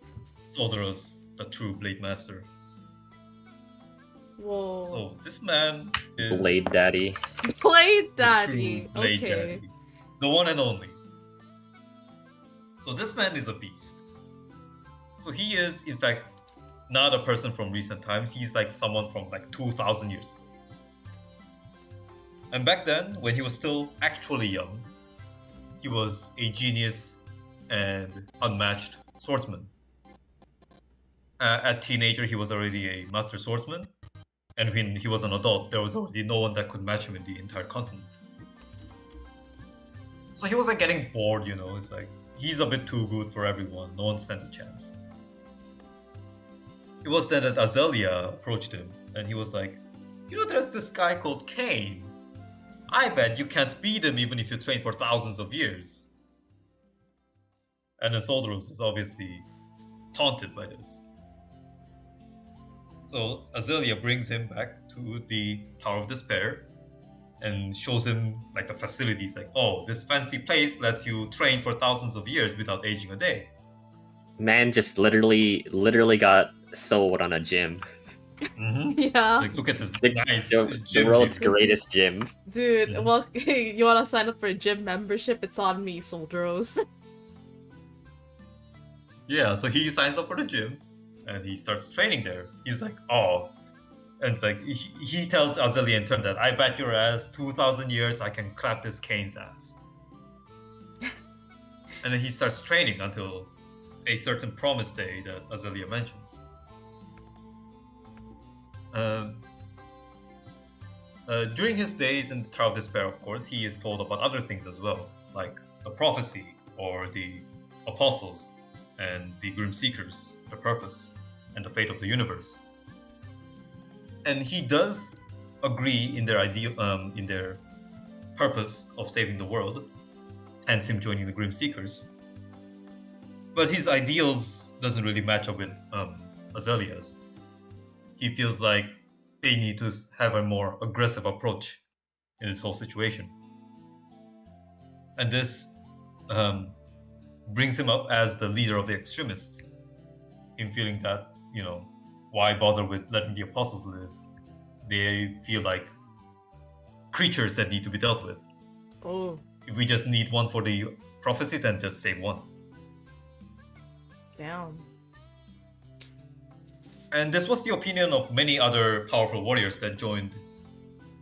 Solderos the true Blade Master. Whoa. So this man is Blade Daddy. Blade the Daddy. true Blade Okay. Daddy, the one and only. So this man is a beast. So he is, in fact, not a person from recent times. He's like someone from like 2,000 years ago. And back then, when he was still actually young, he was a genius and unmatched swordsman. At teenager, he was already a master swordsman. And when he was an adult, there was already no one that could match him in the entire continent. So he was like getting bored, you know. It's like, he's a bit too good for everyone. No one stands a chance. It was then that Azealia approached him, and he was like, you know, there's this guy called Cain. I bet you can't beat him even if you train for thousands of years. And then Soldaros is obviously taunted by this. So Azealia brings him back to the Tower of Despair and shows him like the facilities, like, oh, this fancy place lets you train for thousands of years without aging a day. Man just literally got sold on a gym. Mm-hmm. Yeah. Like, look at this nice The gym. world's greatest gym. Dude, Yeah. well, you want to sign up for a gym membership? It's on me, Solderos. Yeah, so he signs up for the gym and he starts training there. He's like, oh. And it's like, he tells Azealia in turn that, I bet your ass 2,000 years I can clap this Cain's ass. And then he starts training until a certain promise day that Azealia mentions. During his days in the Tower of Despair, of course, he is told about other things as well, like the prophecy or the apostles and the Grim Seekers, the purpose and the fate of the universe. And he does agree in their idea, in their purpose of saving the world, hence him joining the Grim Seekers. But his ideals doesn't really match up with Azealia's. He feels like they need to have a more aggressive approach in this whole situation. And this brings him up as the leader of the Extremists, in feeling that, you know, why bother with letting the apostles live? They feel like creatures that need to be dealt with. Oh, If we just need one for the prophecy, then just save one. damn. And this was the opinion of many other powerful warriors that joined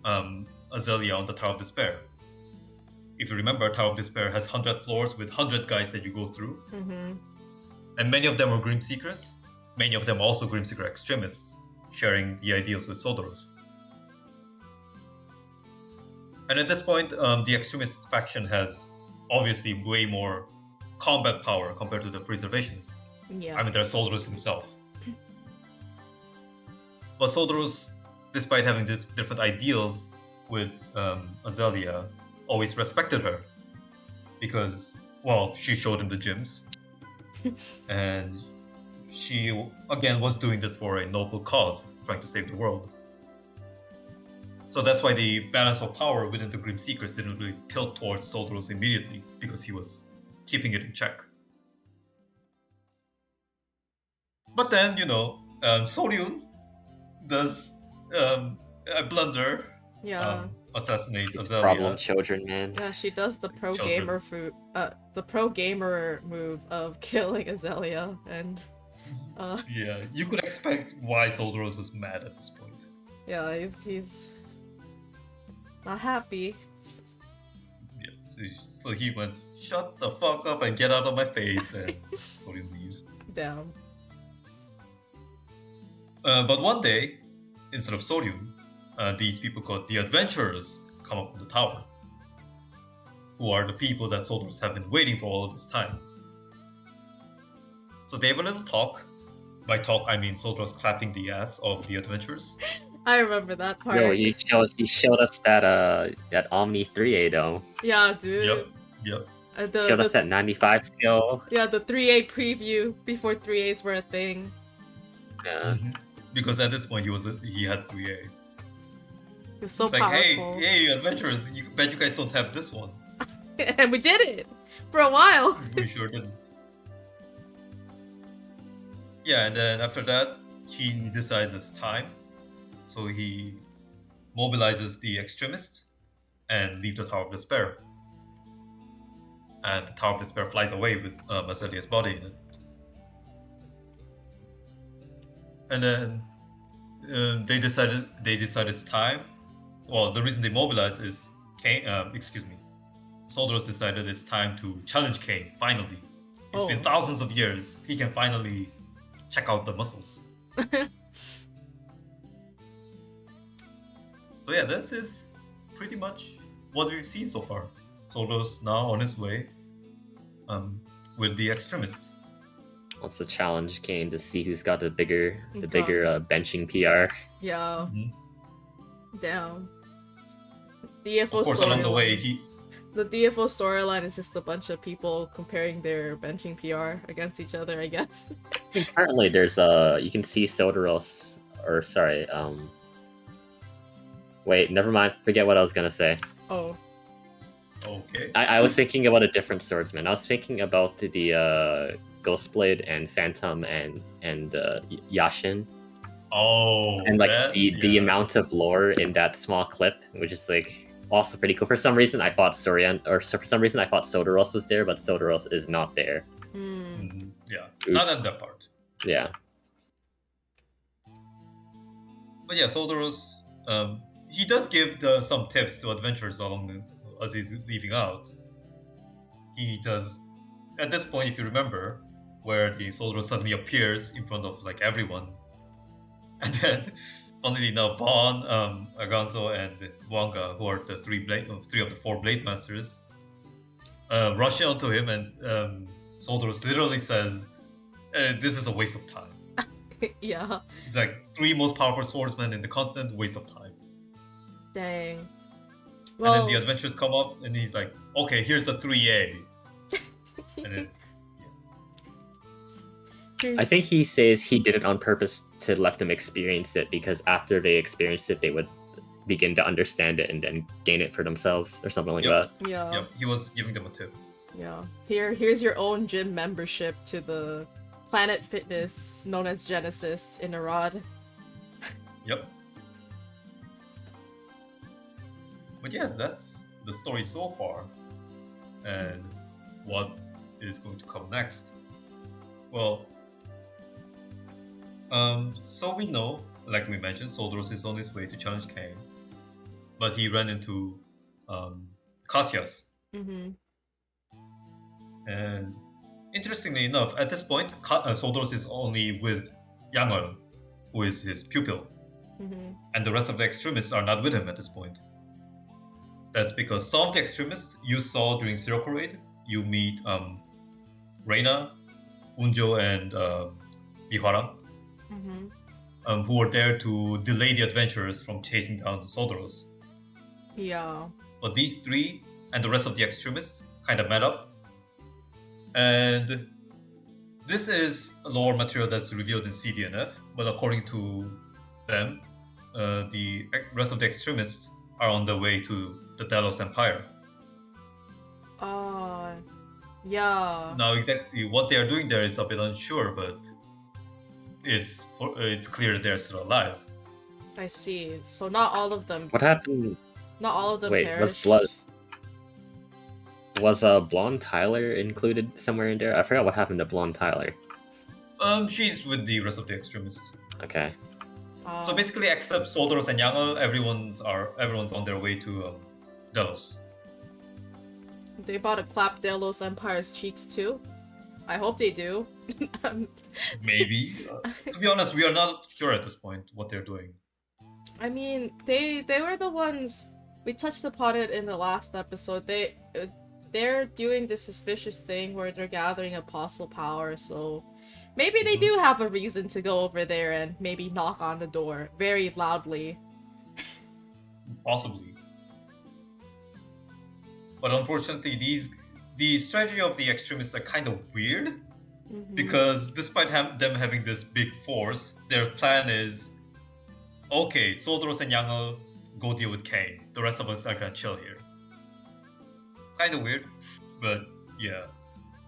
Azealia on the Tower of Despair. If you remember, Tower of Despair has 100 floors with 100 guys that you go through. Mm-hmm. And many of them were Grim Seekers. Many of them also Grim Seeker extremists, sharing the ideals with Soldaros. And at this point, the extremist faction has obviously way more combat power compared to the Preservationists. Yeah. I mean, there's Soldaros himself. But Soldaros, despite having these different ideals with Azealia, always respected her. Because, well, she showed him the gyms. And she, again, was doing this for a noble cause, trying to save the world. So that's why the balance of power within the Grim Seekers didn't really tilt towards Soldaros immediately, because he was keeping it in check. But then, you know, Soryun does a blunder, Yeah. assassinates It's Azealia. problem children, man. Yeah, she does the pro Children. gamer move of killing Azealia, and Yeah, you could expect why Soldaros was mad at this point. yeah, he's not happy. Yeah, so he went, shut the fuck up and get out of my face, and Soryun leaves. Damn. But one day, instead of Soryun, these people called the Adventurers come up on the tower, who are the people that Soldaros have been waiting for all of this time. So they have a little talk. By talk, I mean Soldaros clapping the ass of the Adventurers. I remember that part. Yo, you showed us that Omni 3A though. Yeah, dude. Yep. Showed us that 95 skill. Yeah, the 3A preview before 3As were a thing. Yeah. Because at this point he had 3A. It was so It's like, powerful. hey, Adventurers, bet you guys don't have this one. And we did it! For a while! We sure didn't. Yeah, and then after that, he decides it's time. So he mobilizes the Extremists and leaves the Tower of Despair. And the Tower of Despair flies away with Azalia's body in it. And then they decided it's time. Well, the reason they mobilized is Soldiers decided it's time to challenge Kane. Finally, it's been thousands of years. He can finally check out the muscles. So yeah, this is pretty much what we've seen so far. Soldiers now on his way with the Extremists. Also challenge Kane to see who's got the bigger benching PR. Yeah. Mm-hmm. Damn. DFO of course, along the way, the DFO storyline is just a bunch of people comparing their benching PR against each other, I guess. Currently, there's you can see Sodoros, or sorry, wait, never mind. Forget what I was gonna say. Oh. Okay. I was thinking about a different swordsman. I was thinking about the Ghostblade and Phantom and Yashin. Oh. And like the amount of lore in that small clip, which is like also pretty cool. For some reason, I thought Sodoros was there, but Sodoros is not there. Mm-hmm. Yeah. Oops. Not at that part. Yeah. But yeah, Sodoros, he does give some tips to adventurers as he's leaving out. He does, at this point, if you remember, where the Sodoros suddenly appears in front of like everyone. And then, funnily enough, Vaughn, Aganzo, and Wanga, who are the three of the four Blade Masters, rush onto him, and Sodoros literally says, "This is a waste of time." Yeah. It's like three most powerful swordsmen in the continent, waste of time. Dang. Well, and then the adventurers come up, and he's like, "Okay, here's a 3A." And then, I think he says he did it on purpose to let them experience it, because after they experienced it, they would begin to understand it and then gain it for themselves or something like that. Yeah. Yep, he was giving them a tip. Yeah. Here's your own gym membership to the Planet Fitness known as Genesis in Arad. Yep. But yes, that's the story so far. And what is going to come next? Well, so we know, like we mentioned, Soldoros is on his way to challenge Kane, but he ran into Cassius. Mm-hmm. And interestingly enough, at this point, Soldoros is only with Yangol, who is his pupil, and the rest of the Extremists are not with him at this point. That's because some of the Extremists you saw during Sirocco Raid, you meet Reina, Unjo, and Bihwaram, who were there to delay the adventurers from chasing down the Soldoros. Yeah. But these three and the rest of the Extremists kind of met up. And this is lore material that's revealed in CDNF, but according to them, the rest of the Extremists are on the way to the Delos Empire. Yeah. Now, exactly what they are doing there is a bit unsure, but it's clear they're still alive. I see. So not all of them. What happened? Not all of them Wait, perished. Was Blonde Tyler included somewhere in there? I forgot what happened to Blonde Tyler. She's with the rest of the Extremists. Okay. So basically, except Soldoros and Yangel, everyone's on their way to Delos. They about to clap Delos Empire's cheeks too? I hope they do. Maybe. To be honest, we are not sure at this point what they're doing. I mean, they were the ones, we touched upon it in the last episode. They're doing this suspicious thing where they're gathering apostle power, so maybe they do have a reason to go over there and maybe knock on the door very loudly. Possibly. But unfortunately, the strategy of the Extremists are kind of weird, because despite them having this big force, their plan is, okay, Soldoros and Yangel go deal with Kane. The rest of us are gonna chill here. Kind of weird, but yeah.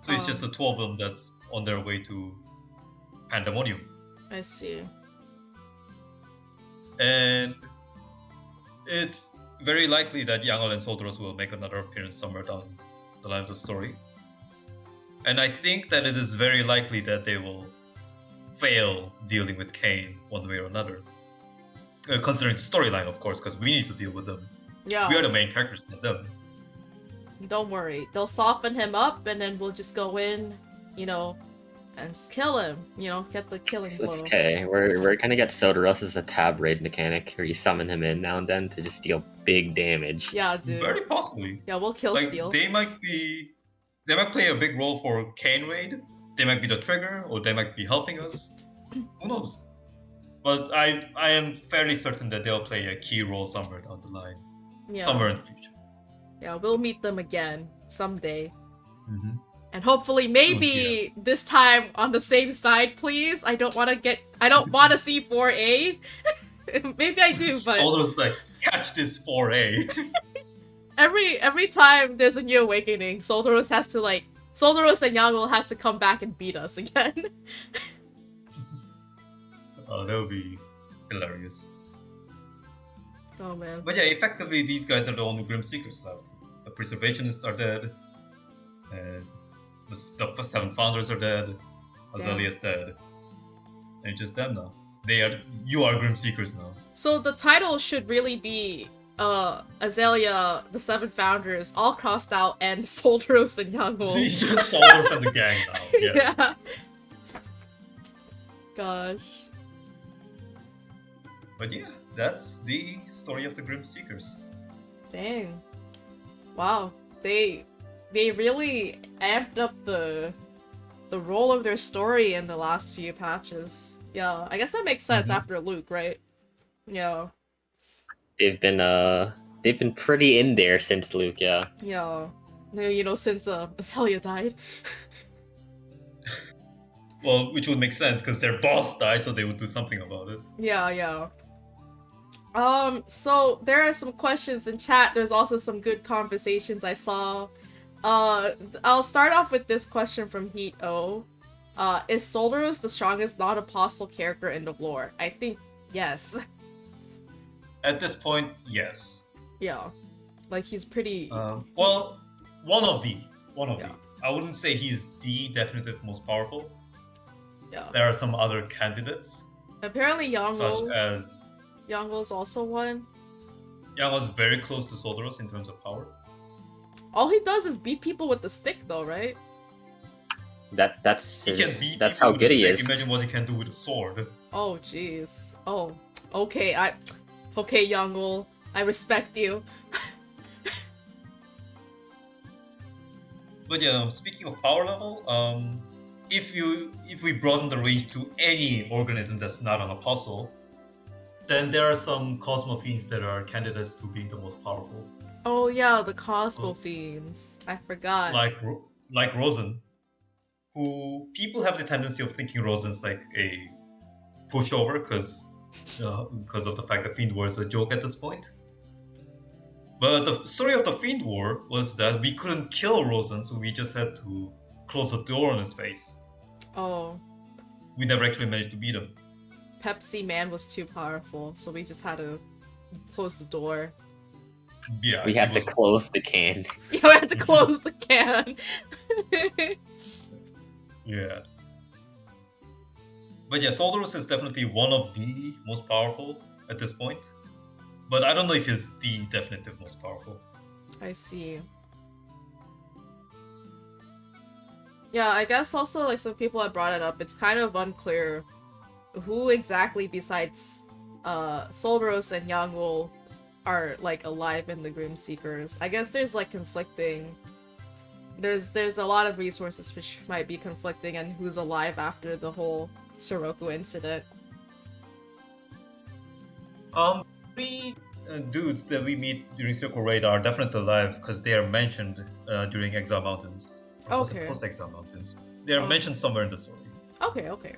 So it's just the two of them that's on their way to pandemonium. I see. And it's very likely that Yangle and Soldaros will make another appearance somewhere down the line of the story. And I think that it is very likely that they will fail dealing with Kane one way or another. Considering the storyline, of course, because we need to deal with them. Yeah. We are the main characters, not them. Don't worry. They'll soften him up, and then we'll just go in, you know, and just kill him. You know, get the killing blow. It's okay. We're gonna get Sodaros as a tab raid mechanic, where you summon him in now and then to just deal big damage. Yeah, dude. Very possibly. Yeah, we'll kill Like, Steel. they might play a big role for Kane raid. They might be the trigger, or they might be helping us. Who knows? But I am fairly certain that they'll play a key role somewhere down the line. Yeah. Somewhere in the future. Yeah, we'll meet them again someday. Mm-hmm. And hopefully, maybe this time on the same side, please. I don't want to see 4A. Maybe I do, but All those like, catch this 4A. every time there's a new awakening, Soldaros and Yangle has to come back and beat us again. Oh, that would be hilarious. Oh man. But yeah, effectively, these guys are the only Grim Seekers left. The Preservationists are dead, and the 7 Founders are dead. Azealia's dead. And it's just them now. You are Grim Seekers now. So the title should really be Azealia, the 7 Founders, all crossed out, and Soldaros and Yangle. He's just Soldaros and the gang now. Yes. Yeah. Gosh. But yeah, that's the story of the Grim Seekers. Dang. Wow. They really amped up the role of their story in the last few patches. Yeah, I guess that makes sense after Luke, right? Yeah. They've been pretty in there since Luke, yeah. Yeah. You know, since Azealia died. Well, which would make sense because their boss died, so they would do something about it. Yeah. So there are some questions in chat. There's also some good conversations I saw. I'll start off with this question from Heat O. Is Soldaros the strongest non-apostle character in the lore? I think yes. At this point, yes. Yeah. Like, he's pretty... Well, one of the. Yeah. I wouldn't say he's the definitive most powerful. Yeah. There are some other candidates. Apparently Yangle... Such as... Yangle's also one. Yangle's very close to Soldaros in terms of power. All he does is beat people with the stick, though, right? That's He can beat that's people how with good a he stick. is. Imagine what he can do with a sword. Oh, jeez. Oh. Okay, Okay, Yangle. I respect you. But yeah, speaking of power level, if we broaden the range to any organism that's not an apostle, then there are some Cosmofiends that are candidates to being the most powerful. Oh yeah, the Cosmo Fiends. I forgot. Like Rosen, who people have the tendency of thinking Rosen's like a pushover because of the fact that Fiend War is a joke at this point. But the story of the Fiend War was that we couldn't kill Rosen, so we just had to close the door on his face. Oh. We never actually managed to beat him. Pepsi Man was too powerful, so we just had to close the door. Yeah, We had to close the can. Yeah, we had to close the can. Yeah. But yeah, Soldaros is definitely one of the most powerful at this point. But I don't know if he's the definitive most powerful. I see. Yeah, I guess also, like, some people have brought it up. It's kind of unclear who exactly besides Soldaros and Yangle are, like, alive in the Grim Seekers. I guess there's, like, conflicting... There's a lot of resources which might be conflicting and who's alive after the whole Soroku incident. Three dudes that we meet during Circle Raid are definitely alive because they are mentioned during Exile Mountains. Or was it Okay. post-Exile Mountains? They are mentioned somewhere in the story. Okay.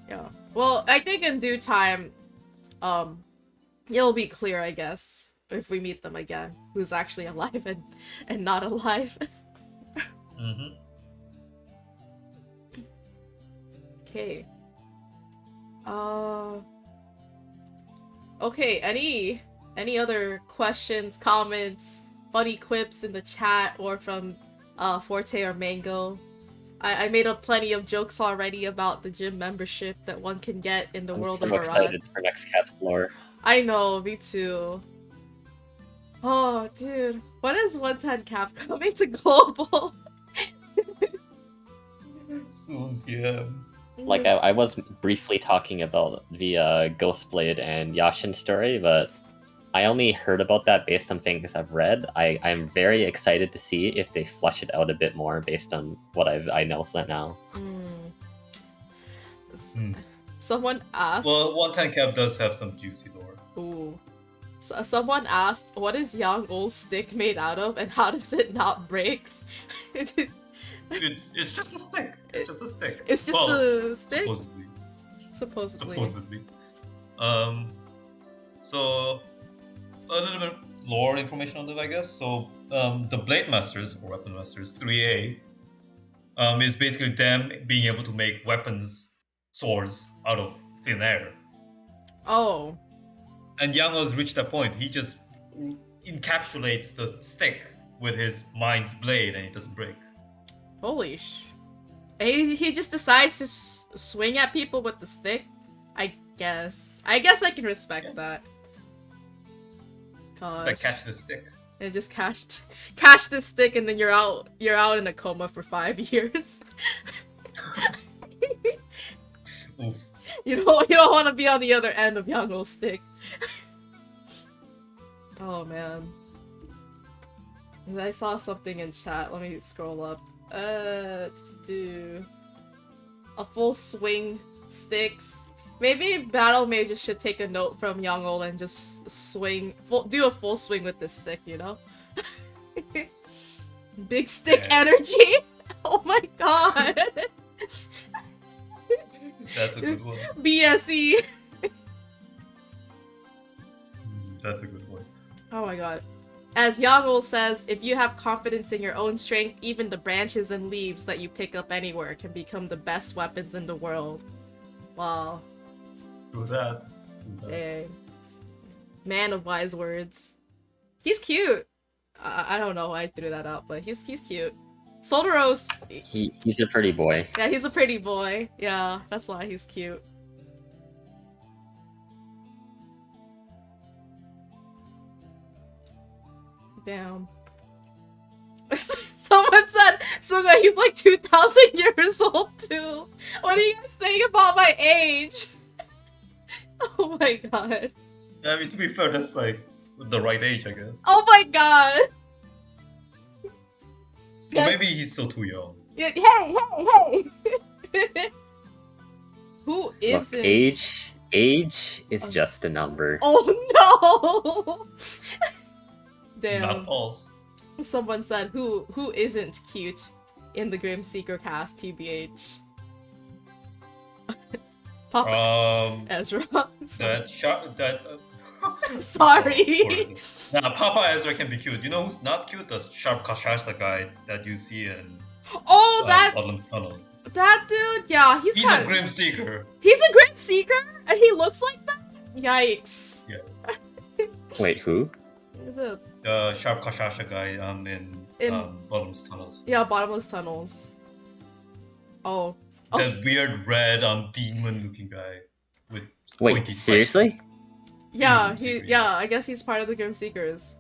Yeah. Well, I think in due time, it'll be clear, I guess, if we meet them again, who's actually alive and not alive. Mm-hmm. Okay. Okay, any other questions, comments, funny quips in the chat or from Forte or Mango? I made up plenty of jokes already about the gym membership that one can get in the world of so Arad. excited for next cap's lore. I know, me too. Oh, dude. When is 110 Cap coming to global? Soon, yeah. Like, I was briefly talking about the Ghostblade and Yashin story, but I only heard about that based on things I've read. I'm very excited to see if they flesh it out a bit more based on what I know now. Someone asked... Well, 110 Cap does have some juicy lore. Ooh. So, someone asked, what is Yang Ul's stick made out of and how does it not break? It's just a stick. It's just a stick. It's just a stick? Supposedly. Supposedly. So a little bit lore information on that, I guess. So the Blade Masters or Weapon Masters 3A is basically them being able to make weapons, swords out of thin air. Oh. And Yang has reached that point. He just encapsulates the stick with his mind's blade, and it doesn't break. Holy sh! He just decides to swing at people with the stick. I guess I can respect that. Gosh. It's like catch the stick. And just catch the stick, and then you're out in a coma for 5 years. Oof. You don't want to be on the other end of Yangul's stick. Oh man. I saw something in chat. Let me scroll up. Do a full swing sticks. Maybe battle mages should take a note from Yangul and just do a full swing with this stick, you know? Big stick energy. Oh my god. That's a good one. BSE. That's a good one. Oh my god. As Yangul says, if you have confidence in your own strength, even the branches and leaves that you pick up anywhere can become the best weapons in the world. Wow. Do that. Dang. Man of wise words. He's cute. I don't know why I threw that out, but he's cute. Solderos. He's a pretty boy. Yeah, he's a pretty boy. Yeah, that's why he's cute. Damn. Someone said, Sunga, he's like 2,000 years old too. What are you guys saying about my age? Oh my god. Yeah, I mean, to be fair, that's like the right age, I guess. Oh my god. Or maybe he's still too young. Yeah, hey. Who isn't? Look, age is just a number. Oh no! Damn. Not false. Someone said, who isn't cute in the Grim Seeker cast, TBH? Papa Ezra. Sorry. Nah, Papa Ezra can be cute. You know who's not cute? The sharp Kashasha guy that you see in Bloodlands Tunnels. That dude? Yeah, he's a Grim Seeker. He's a Grim Seeker? And he looks like that? Yikes. Yes. Wait, who? The sharp Kashasha guy in Bottomless Tunnels. Yeah, Bottomless Tunnels. Oh. That weird red demon looking guy with Wait, seriously? Spikes. Yeah, I guess he's part of the Grim Seekers.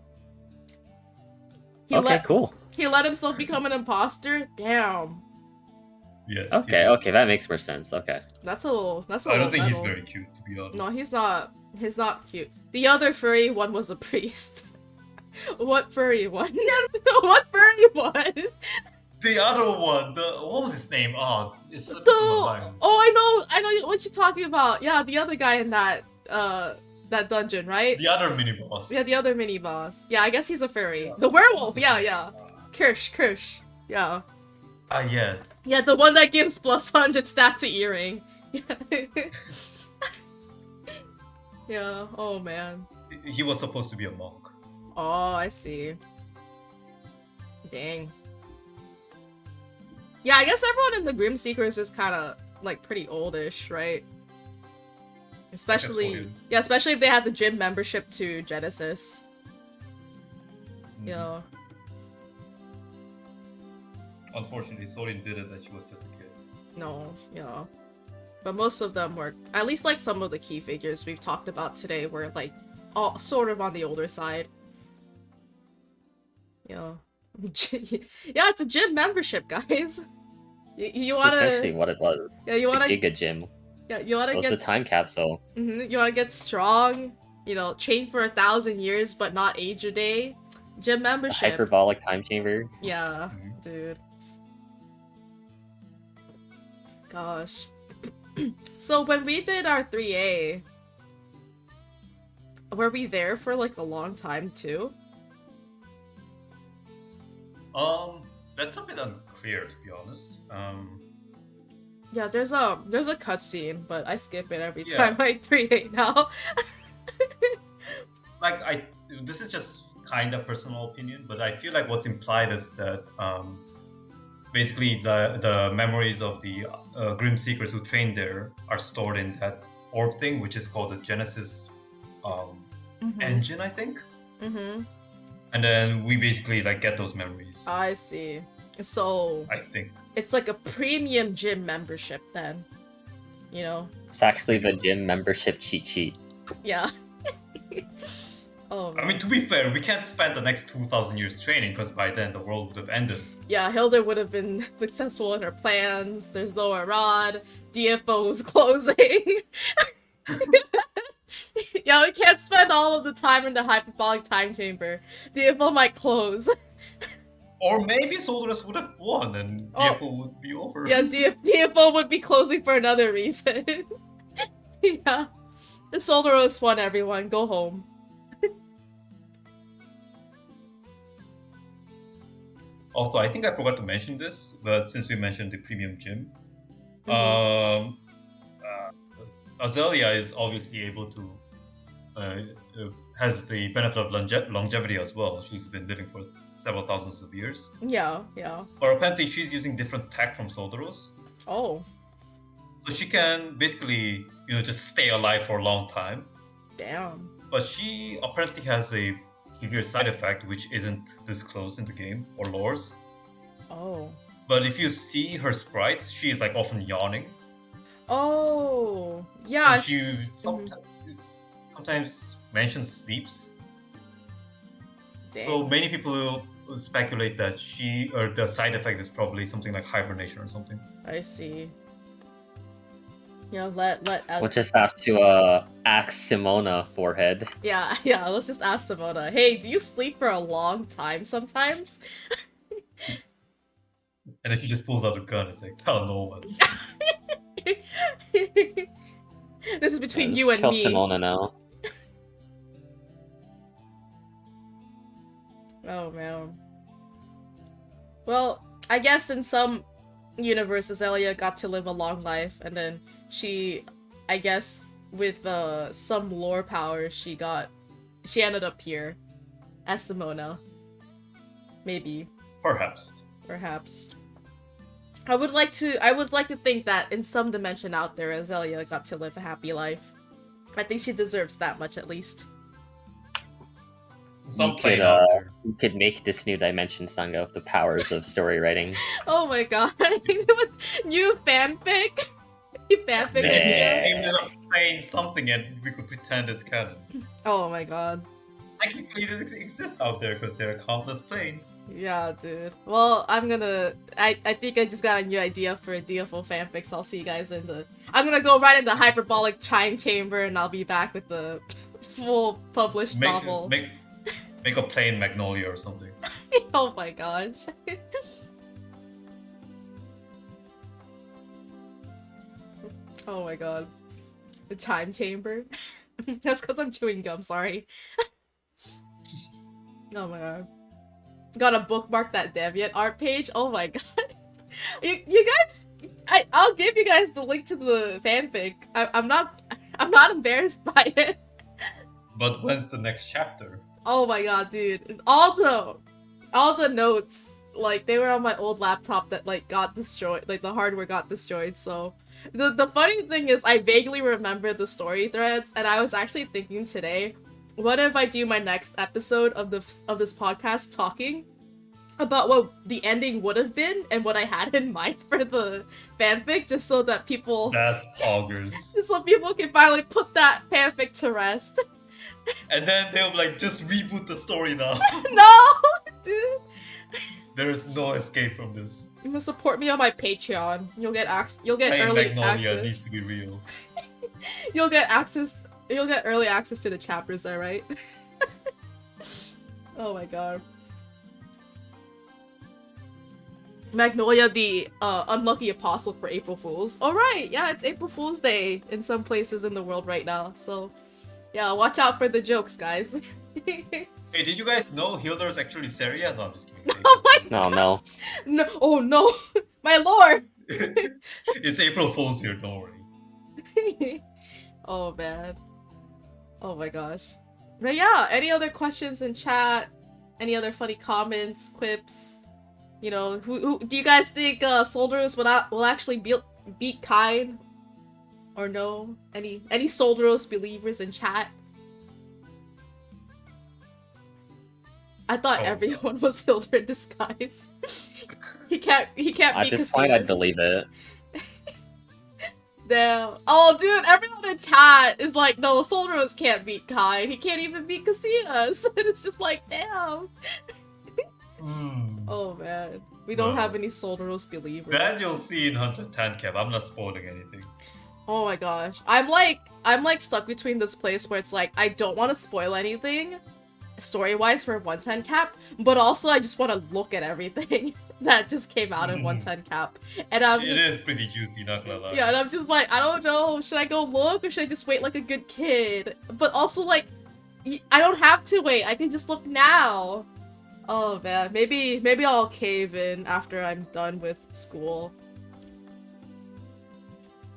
Cool. He let himself become an imposter? Damn. Yes. Okay, that makes more sense. Okay. That's a little I don't think he's very cute, to be honest. No, he's not. He's not cute. The other furry one was a priest. What furry one? Yes, what furry one? The other one, what was his name? Oh, it's I know what you're talking about. Yeah, the other guy in that dungeon, right? The other mini boss. Yeah, the other mini boss. Yeah, I guess he's a furry. Yeah. The werewolf. Yeah. Kirsch. Yeah. Yes. Yeah, the one that gives plus 100 stats to earring. Yeah. Oh man. He was supposed to be a monk. Oh, I see. Dang. Yeah, I guess everyone in the Grim Seekers is kind of like pretty oldish, right? I Especially, guess so, yeah, especially if they had the gym membership to Genesis. Mhm. Yeah. Unfortunately, Sorin did it and she was just a kid. No, yeah. But most of them were, at least like some of the key figures we've talked about today were like all sort of on the older side. Yeah. Yeah, it's a gym membership, guys. You That's wanna, essentially what it was. yeah, you wanna, The Giga Gym. yeah, you wanna It was get the time capsule. You wanna get strong, you know, train for 1,000 years but not age a day. Gym The membership. hyperbolic time chamber. Yeah, Mhm. dude. Gosh. So when we did our 3A, were we there for like a long time too? That's a bit unclear to be honest. Yeah, there's a cutscene, but I skip it every Yeah. time I 3A now. Like this is just kind of personal opinion, but I feel like what's implied is that basically the memories of the Grim Seekers who trained there are stored in that orb thing, which is called the Genesis engine, I think. Mm-hmm. And then we basically like get those memories. I see. So I think. it's like a premium gym membership then. You know? It's actually the gym membership cheat sheet. Yeah. Oh, I mean, to be fair, we can't spend the next 2,000 years training because by then the world would have ended. yeah, Hilda would have been successful in her plans. There's no Arad. DFO's closing. Yeah, we can't spend all of the time in the hyperbolic time chamber. DFO might close. Or maybe Soldiers would have won and Oh. DFO would be over. Yeah, DFO would be closing for another reason. Yeah. The Solderos won, everyone. Go home. Also, I think I forgot to mention this, but since we mentioned the premium gym, Mhm. Azealia is obviously able to has the benefit of longevity as well. She's been living for several thousands of years. Yeah, yeah. Or apparently she's using different tech from Solderos. Oh, So she can basically, just stay alive for a long time. damn. But she apparently has a severe side effect which isn't disclosed in the game or lores. Oh. But if you see her sprites, she is like often yawning. Oh. Yeah. And she mhm. sometimes mentions sleeps. Dang. So many people will speculate that she or the side effect is probably something like hibernation or something. I see. Yeah, let We'll just have to ask Simona forehead. yeah, let's just ask Simona. Hey, do you sleep for a long time sometimes? And if she just pulls out a gun, it's like, tell no one. This is between Let's you and kill me. Simona now. Oh man. Well, I guess in some universes, Azealia got to live a long life, and then she, I guess, with some lore power, she ended up here as Simona. Maybe, Perhaps. perhaps. I would like to think that in some dimension out there, Azealia got to live a happy life. I think she deserves that much at least. Some We plane could, out there. we could make this new dimension Sangha of the powers of story writing. Oh my god. New fanfic? Fanfic Yeah. again? They ended up playing something and we could pretend it's canon. Oh my god. Technically, it exists out there because there are countless planes. Yeah, dude. Well, I think I just got a new idea for a DFO fanfic, so I'll see you guys I'm gonna go right in the hyperbolic time chamber and I'll be back with the full published novel. Make a plane Magnolia or something. Oh my gosh. Oh my god. The time chamber? That's because I'm chewing gum, sorry. Oh my god. Gotta bookmark that Deviant art page. Oh my god. You guys, I'll give you guys the link to the fanfic. I'm not embarrassed by it. But when's the next chapter? Oh my god, dude. All the notes, like, they were on my old laptop that, like, got destroyed. Like, the hardware got destroyed, so The funny thing is, I vaguely remember the story threads, and I was actually thinking today, what if I do my next episode of this podcast talking about what the ending would have been and what I had in mind for the fanfic, just so that people, That's poggers. just so people can finally put that fanfic to rest. And then they'll like just reboot the story now. No, dude. There is no escape from this. You must support me on my Patreon. You'll get You'll get Hey, early Magnolia access. needs to be real. You'll get access. You'll get early access to the chapters there, right? Oh my god. Magnolia, the unlucky apostle for April Fools. All right, yeah, it's April Fool's Day in some places in the world right now. So, yeah, watch out for the jokes, guys. Hey, did you guys know Hilda's actually Seria? No, I'm just kidding. Oh my No, god. no. No, oh no, my lord. It's April Fool's here, don't worry. Oh man. Oh my gosh. But yeah, any other questions in chat? Any other funny comments, quips? You know, who do you guys think soldiers will actually beat Kain? Or no? Any Solderos believers in chat? I thought everyone was Hilda in disguise. he can't At beat this point, I'd Casillas. believe it. Damn. Oh, dude, everyone in chat is like, no, Solderos can't beat Kain. He can't even beat Casillas. And it's just like, damn. Oh, man. We don't have any Solderos believers. That you'll see in 110 cap. I'm not spoiling anything. Oh my gosh. I'm like stuck between this place where it's like, I don't want to spoil anything story-wise for 110 cap, but also I just want to look at everything that just came out in 110 cap. And I'm It just... is pretty juicy, not gonna lie. Yeah, and I'm just like, I don't know, should I go look or should I just wait like a good kid? But also like, I don't have to wait, I can just look now. Oh man, maybe I'll cave in after I'm done with school.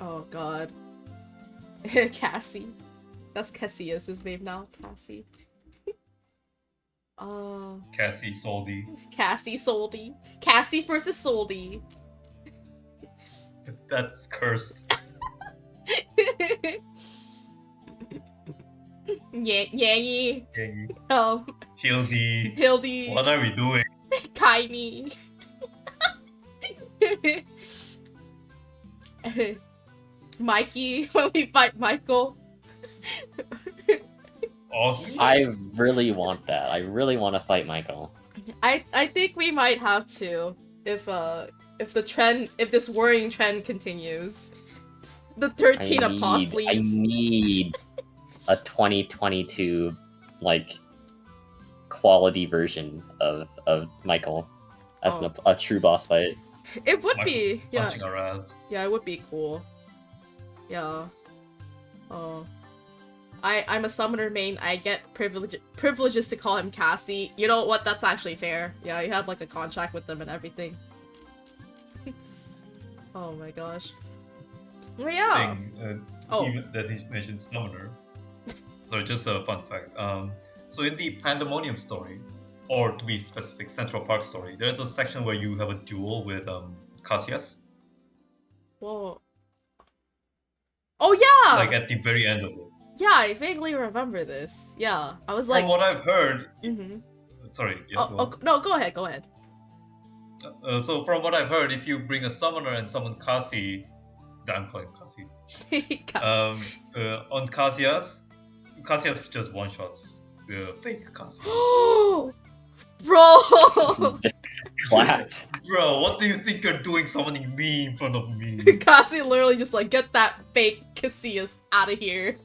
Oh god. Cassie. That's Cassius' name now, Cassie. Cassie, Soldy. Cassie, Soldy. Cassie versus Soldy. That's cursed. Yangy. Yangy. Hildy. Hildy. What are we doing? Kaini. Mikey, when we fight Michael. Awesome. I really want that. I really want to fight Michael. I think we might have to if this worrying trend continues. The 13 apostles. I need a 2022 like quality version of Michael as a true boss fight. It would Michael be, yeah. Punching our ass. Yeah, it would be cool. Yeah. Oh. I'm a summoner main. I get privileges to call him Cassie. You know what? That's actually fair. Yeah, you have like a contract with them and everything. Oh my gosh. Well, yeah. That he mentioned Summoner. So just a fun fact. So in the Pandemonium story, or to be specific, Central Park story, there's a section where you have a duel with Cassius. Whoa. Oh yeah! Like at the very end of it. Yeah, I vaguely remember this. Yeah, I was like... From what I've heard... Mm-hmm. Sorry, yeah, no, go ahead, go ahead. So from what I've heard, if you bring a summoner and summon Cassie... I'm calling him Cassie. On Cassius just one-shots the fake Cassius. Bro! Flat. Bro, what do you think you're doing summoning me in front of me? Cassie literally just like, get that fake Cassius out of here.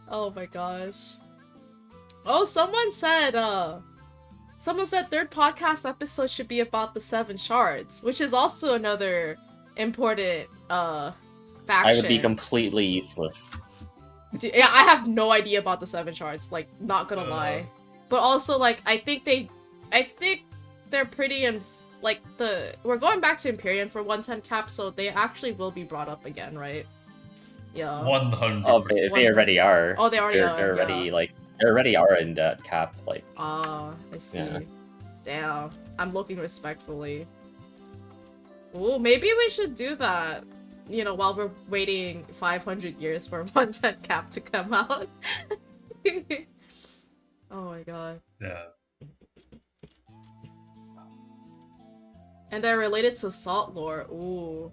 Oh my gosh. Oh, someone said third podcast episode should be about the 7 shards, which is also another important faction. I would be completely useless. Dude, yeah, I have no idea about the 7 shards, like, not gonna lie. But also, like, I think they're pretty like, we're going back to Empyrean for 110 cap, so they actually will be brought up again, right? Yeah. 100%. Oh, they already are. Oh, they already are. They're already, yeah. like, they already are in that cap, like. Ah, I see. Yeah. Damn. I'm looking respectfully. Ooh, maybe we should do that. You know, while we're waiting 500 years for 110 cap to come out. Oh my god. Yeah. And they're related to salt lore. Ooh.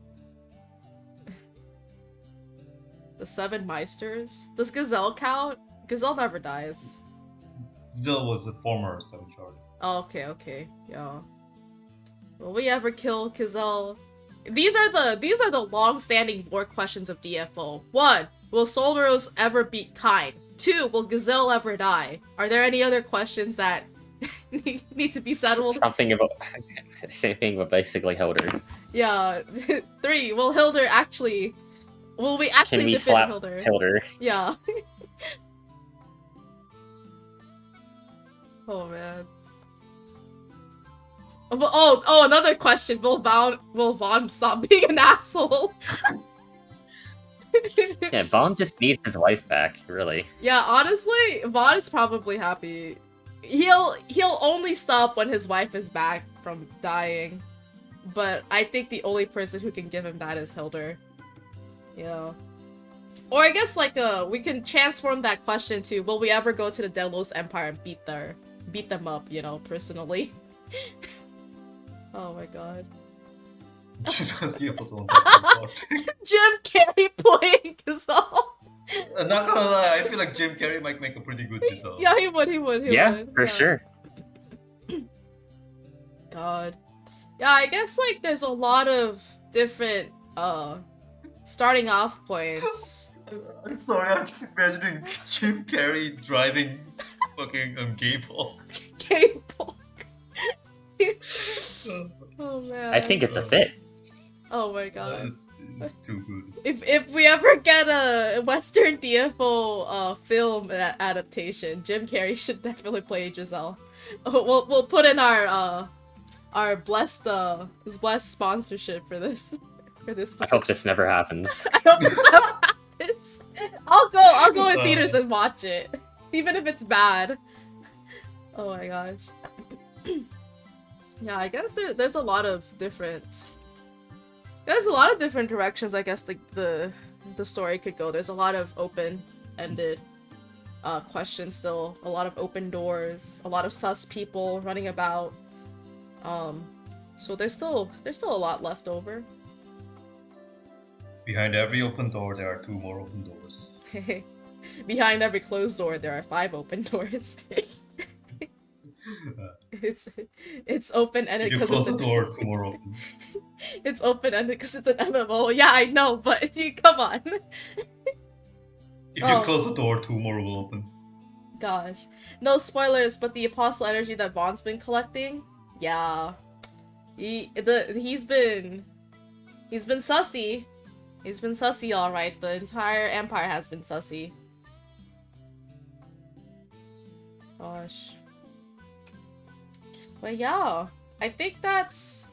The Seven Meisters? Does Gazelle count? Gazelle never dies. Dill was a former Seven Shard. Oh, okay, yeah. Will we ever kill Gazelle? These are the long-standing lore questions of DFO. 1. Will Solros ever be kind? 2. Will Gazelle ever die? Are there any other questions that need to be settled? Something about same thing, but basically Hilder. Yeah. 3. Will we actually Can we defend slap Hilder? Hilder? Yeah. Oh man. Oh, another question. Will Vaughn stop being an asshole? Yeah, Vaughn just needs his wife back, really. Yeah, honestly, Vaughn is probably happy. He'll only stop when his wife is back from dying. But I think the only person who can give him that is Hilder. Yeah. Or I guess like we can transform that question to, will we ever go to the Delos Empire and beat them up, you know, personally? Oh my god. Jesus, he was on Jim Carrey playing Gazelle. I'm not gonna lie, I feel like Jim Carrey might make a pretty good Giselle. Yeah, he would. Yeah, for sure. God. Yeah, I guess like there's a lot of different starting off points. I'm sorry, I'm just imagining Jim Carrey driving fucking Gable. Cable. Oh man. I think it's a fit. Oh my god. It's too good. If we ever get a Western DFO film adaptation, Jim Carrey should definitely play Giselle. We'll put in our blessed sponsorship for this position. I hope this never happens. I hope this never happens. I'll go in theaters and watch it, even if it's bad. Oh my gosh. Yeah, I guess there's a lot of different. There's a lot of different directions. I guess the story could go. There's a lot of open-ended questions still. A lot of open doors. A lot of sus people running about. So there's still a lot left over. Behind every open door, there are 2 more open doors. Behind every closed door, there are 5 open doors. It's open-ended If you because close the door, 2 more open. It's open-ended because it's an MMO. Yeah, I know, but come on. If you close the door, 2 more will open. Gosh. No spoilers, but the apostle energy that Vaughn's been collecting, yeah. He's been sussy. He's been sussy, alright. The entire empire has been sussy. Gosh. But yeah, I think that's...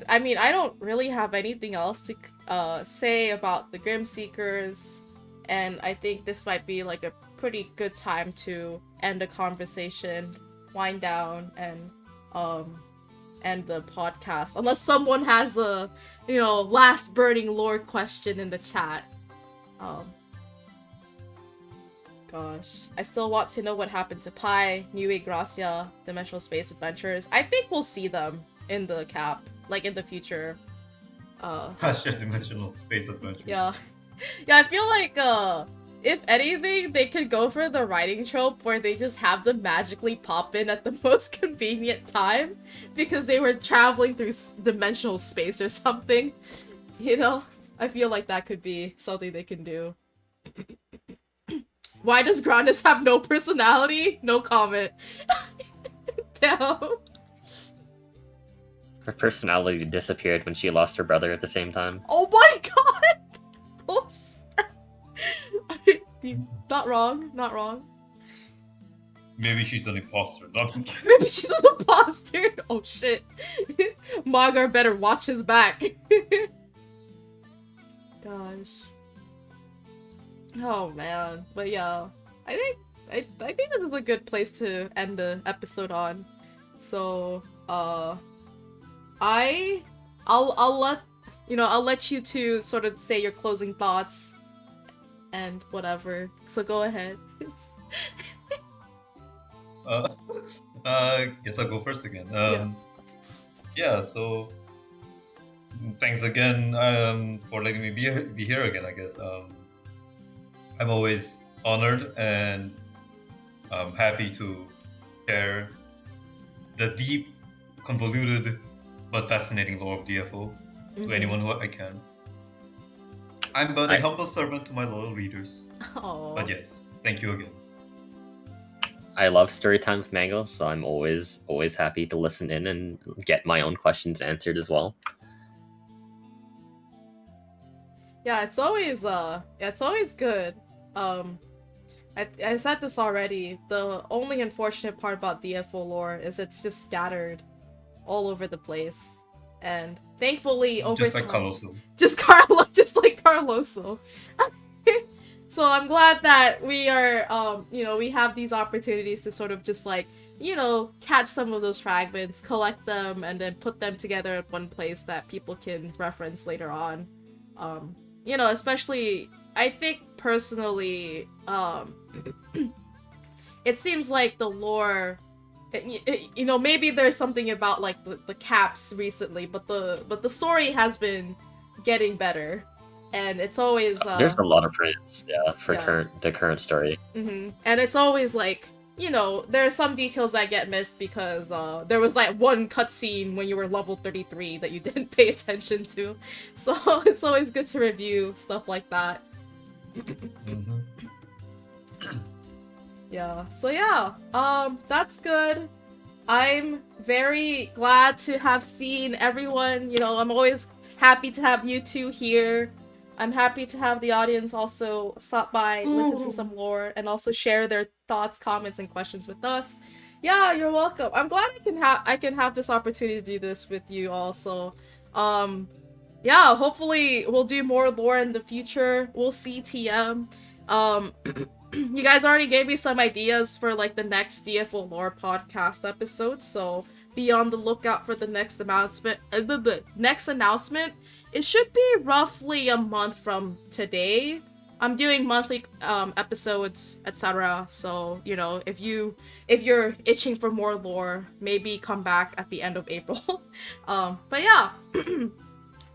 I mean, I don't really have anything else to say about the Grim Seekers, and I think this might be like a pretty good time to end the conversation, wind down, and end the podcast. Unless someone has a, last burning lore question in the chat. Gosh. I still want to know what happened to Pi, New Gracia, Dimensional Space Adventures. I think we'll see them in the cap, like in the future. Dimensional Space Adventures. Yeah. Yeah, I feel like, if anything, they could go for the writing trope where they just have them magically pop in at the most convenient time because they were traveling through dimensional space or something. I feel like that could be something they can do. Why does Grandis have no personality? No comment. Damn. Her personality disappeared when she lost her brother at the same time. Oh my god! Oh, not wrong. Maybe she's an imposter. Maybe she's an imposter. Oh shit. Magar better watch his back. Gosh. Oh man. But yeah. I think this is a good place to end the episode on. So, I I'll let you two sort of say your closing thoughts and whatever. So go ahead. Guess I'll go first again. Yeah. Yeah. So thanks again for letting me be here again. I guess I'm always honored and happy to share the deep, convoluted, but fascinating lore of DFO to anyone who I can. I'm but a humble servant to my loyal readers. Aww. But yes, thank you again. I love story time with Mango, so I'm always happy to listen in and get my own questions answered as well. Yeah, it's always good. I said this already. The only unfortunate part about DFO lore is it's just scattered all over the place. And thankfully over just time, like Carloso. just like Carloso. So I'm glad that we are we have these opportunities to sort of just like, catch some of those fragments, collect them, and then put them together at one place that people can reference later on. Especially, I think personally, it seems like the lore, maybe there's something about like the caps recently, but the story has been getting better, and it's always there's a lot of praise, for the current story. Mm-hmm. And it's always like, there are some details that get missed because there was like one cutscene when you were level 33 that you didn't pay attention to. So it's always good to review stuff like that. Mm-hmm. Yeah. So yeah, that's good. I'm very glad to have seen everyone. I'm always happy to have you two here. I'm happy to have the audience also stop by, listen to some lore, and also share their thoughts, comments, and questions with us. Yeah, you're welcome. I'm glad I can have this opportunity to do this with you also. Yeah, hopefully we'll do more lore in the future. We'll see, TM. You guys already gave me some ideas for like the next DFO lore podcast episode, so be on the lookout for the next announcement. It should be roughly a month from today. I'm doing monthly episodes, etc. So, if you're itching for more lore, maybe come back at the end of April. But yeah.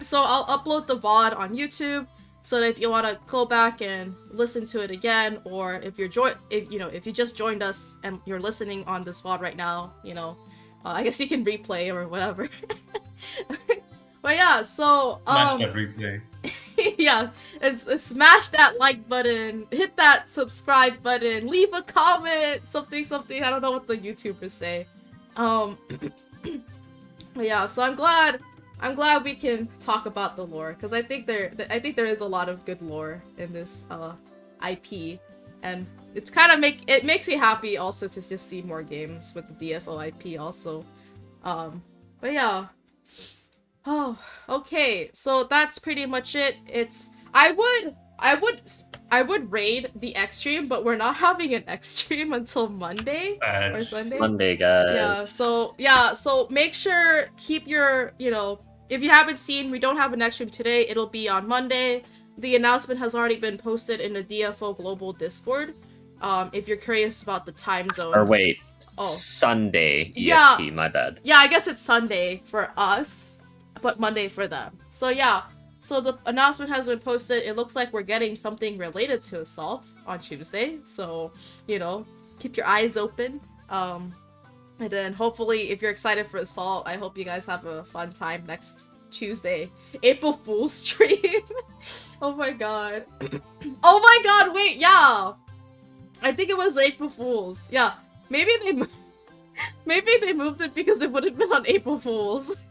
So I'll upload the VOD on YouTube so that if you want to go back and listen to it again, or if you just joined us and you're listening on this VOD right now, I guess you can replay or whatever. But yeah, so smash that replay. Yeah, it's smash that like button, hit that subscribe button, leave a comment, something. I don't know what the YouTubers say. But yeah, so I'm glad we can talk about the lore, because I think there is a lot of good lore in this IP, and it's kind of makes me happy also to just see more games with the DFO IP also. But yeah. Oh, okay. So that's pretty much it. I would raid the X stream, but we're not having an X stream until Monday or Sunday. Monday, guys. So make sure keep your, if you haven't seen, we don't have an X stream today. It'll be on Monday. The announcement has already been posted in the DFO Global Discord. If you're curious about the time zones. Or wait. Oh. Sunday EST, yeah. My bad. Yeah, I guess it's Sunday for us, but Monday for them. So yeah, so the announcement has been posted. It looks like we're getting something related to Assault on Tuesday. So, keep your eyes open. And then hopefully, if you're excited for Assault, I hope you guys have a fun time next Tuesday. April Fool's stream. Oh my god. Oh my god, wait, yeah. I think it was April Fool's. Yeah, maybe they moved it because it would have been on April Fool's.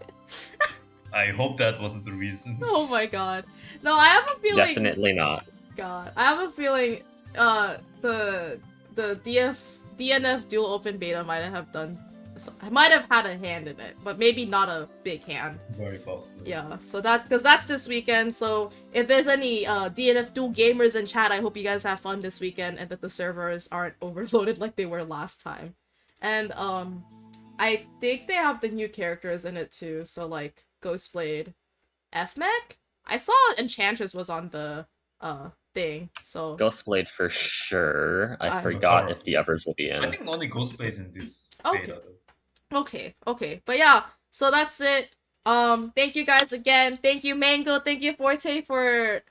I hope that wasn't the reason. Oh my god. No, I have a feeling... Definitely not. God. I have a feeling the DNF dual open beta might have had a hand in it, but maybe not a big hand. Very possible. Yeah, so because that's this weekend, so if there's any DNF dual gamers in chat, I hope you guys have fun this weekend and that the servers aren't overloaded like they were last time. And I think they have the new characters in it too, so like Ghostblade, F-Mech. I saw Enchantress was on the thing, so Ghostblade for sure. I I- forgot cover. if the others will be in. I think only Ghostblade's in this Okay. beta though. Okay. But yeah, so that's it. Thank you guys again. Thank you, Mango. Thank you, Forte, for,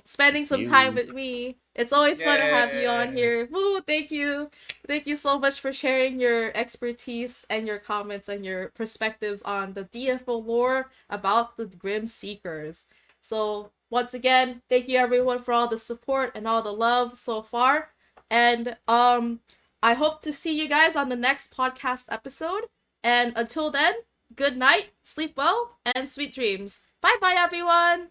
spending some time with me. It's always fun to have you on Yay. here. Woo, thank you. Thank you so much for sharing your expertise and your comments and your perspectives on the DFO lore about the Grim Seekers. So, once again, thank you everyone for all the support and all the love so far. And I hope to see you guys on the next podcast episode. And until then, good night, sleep well, and sweet dreams. Bye bye, everyone!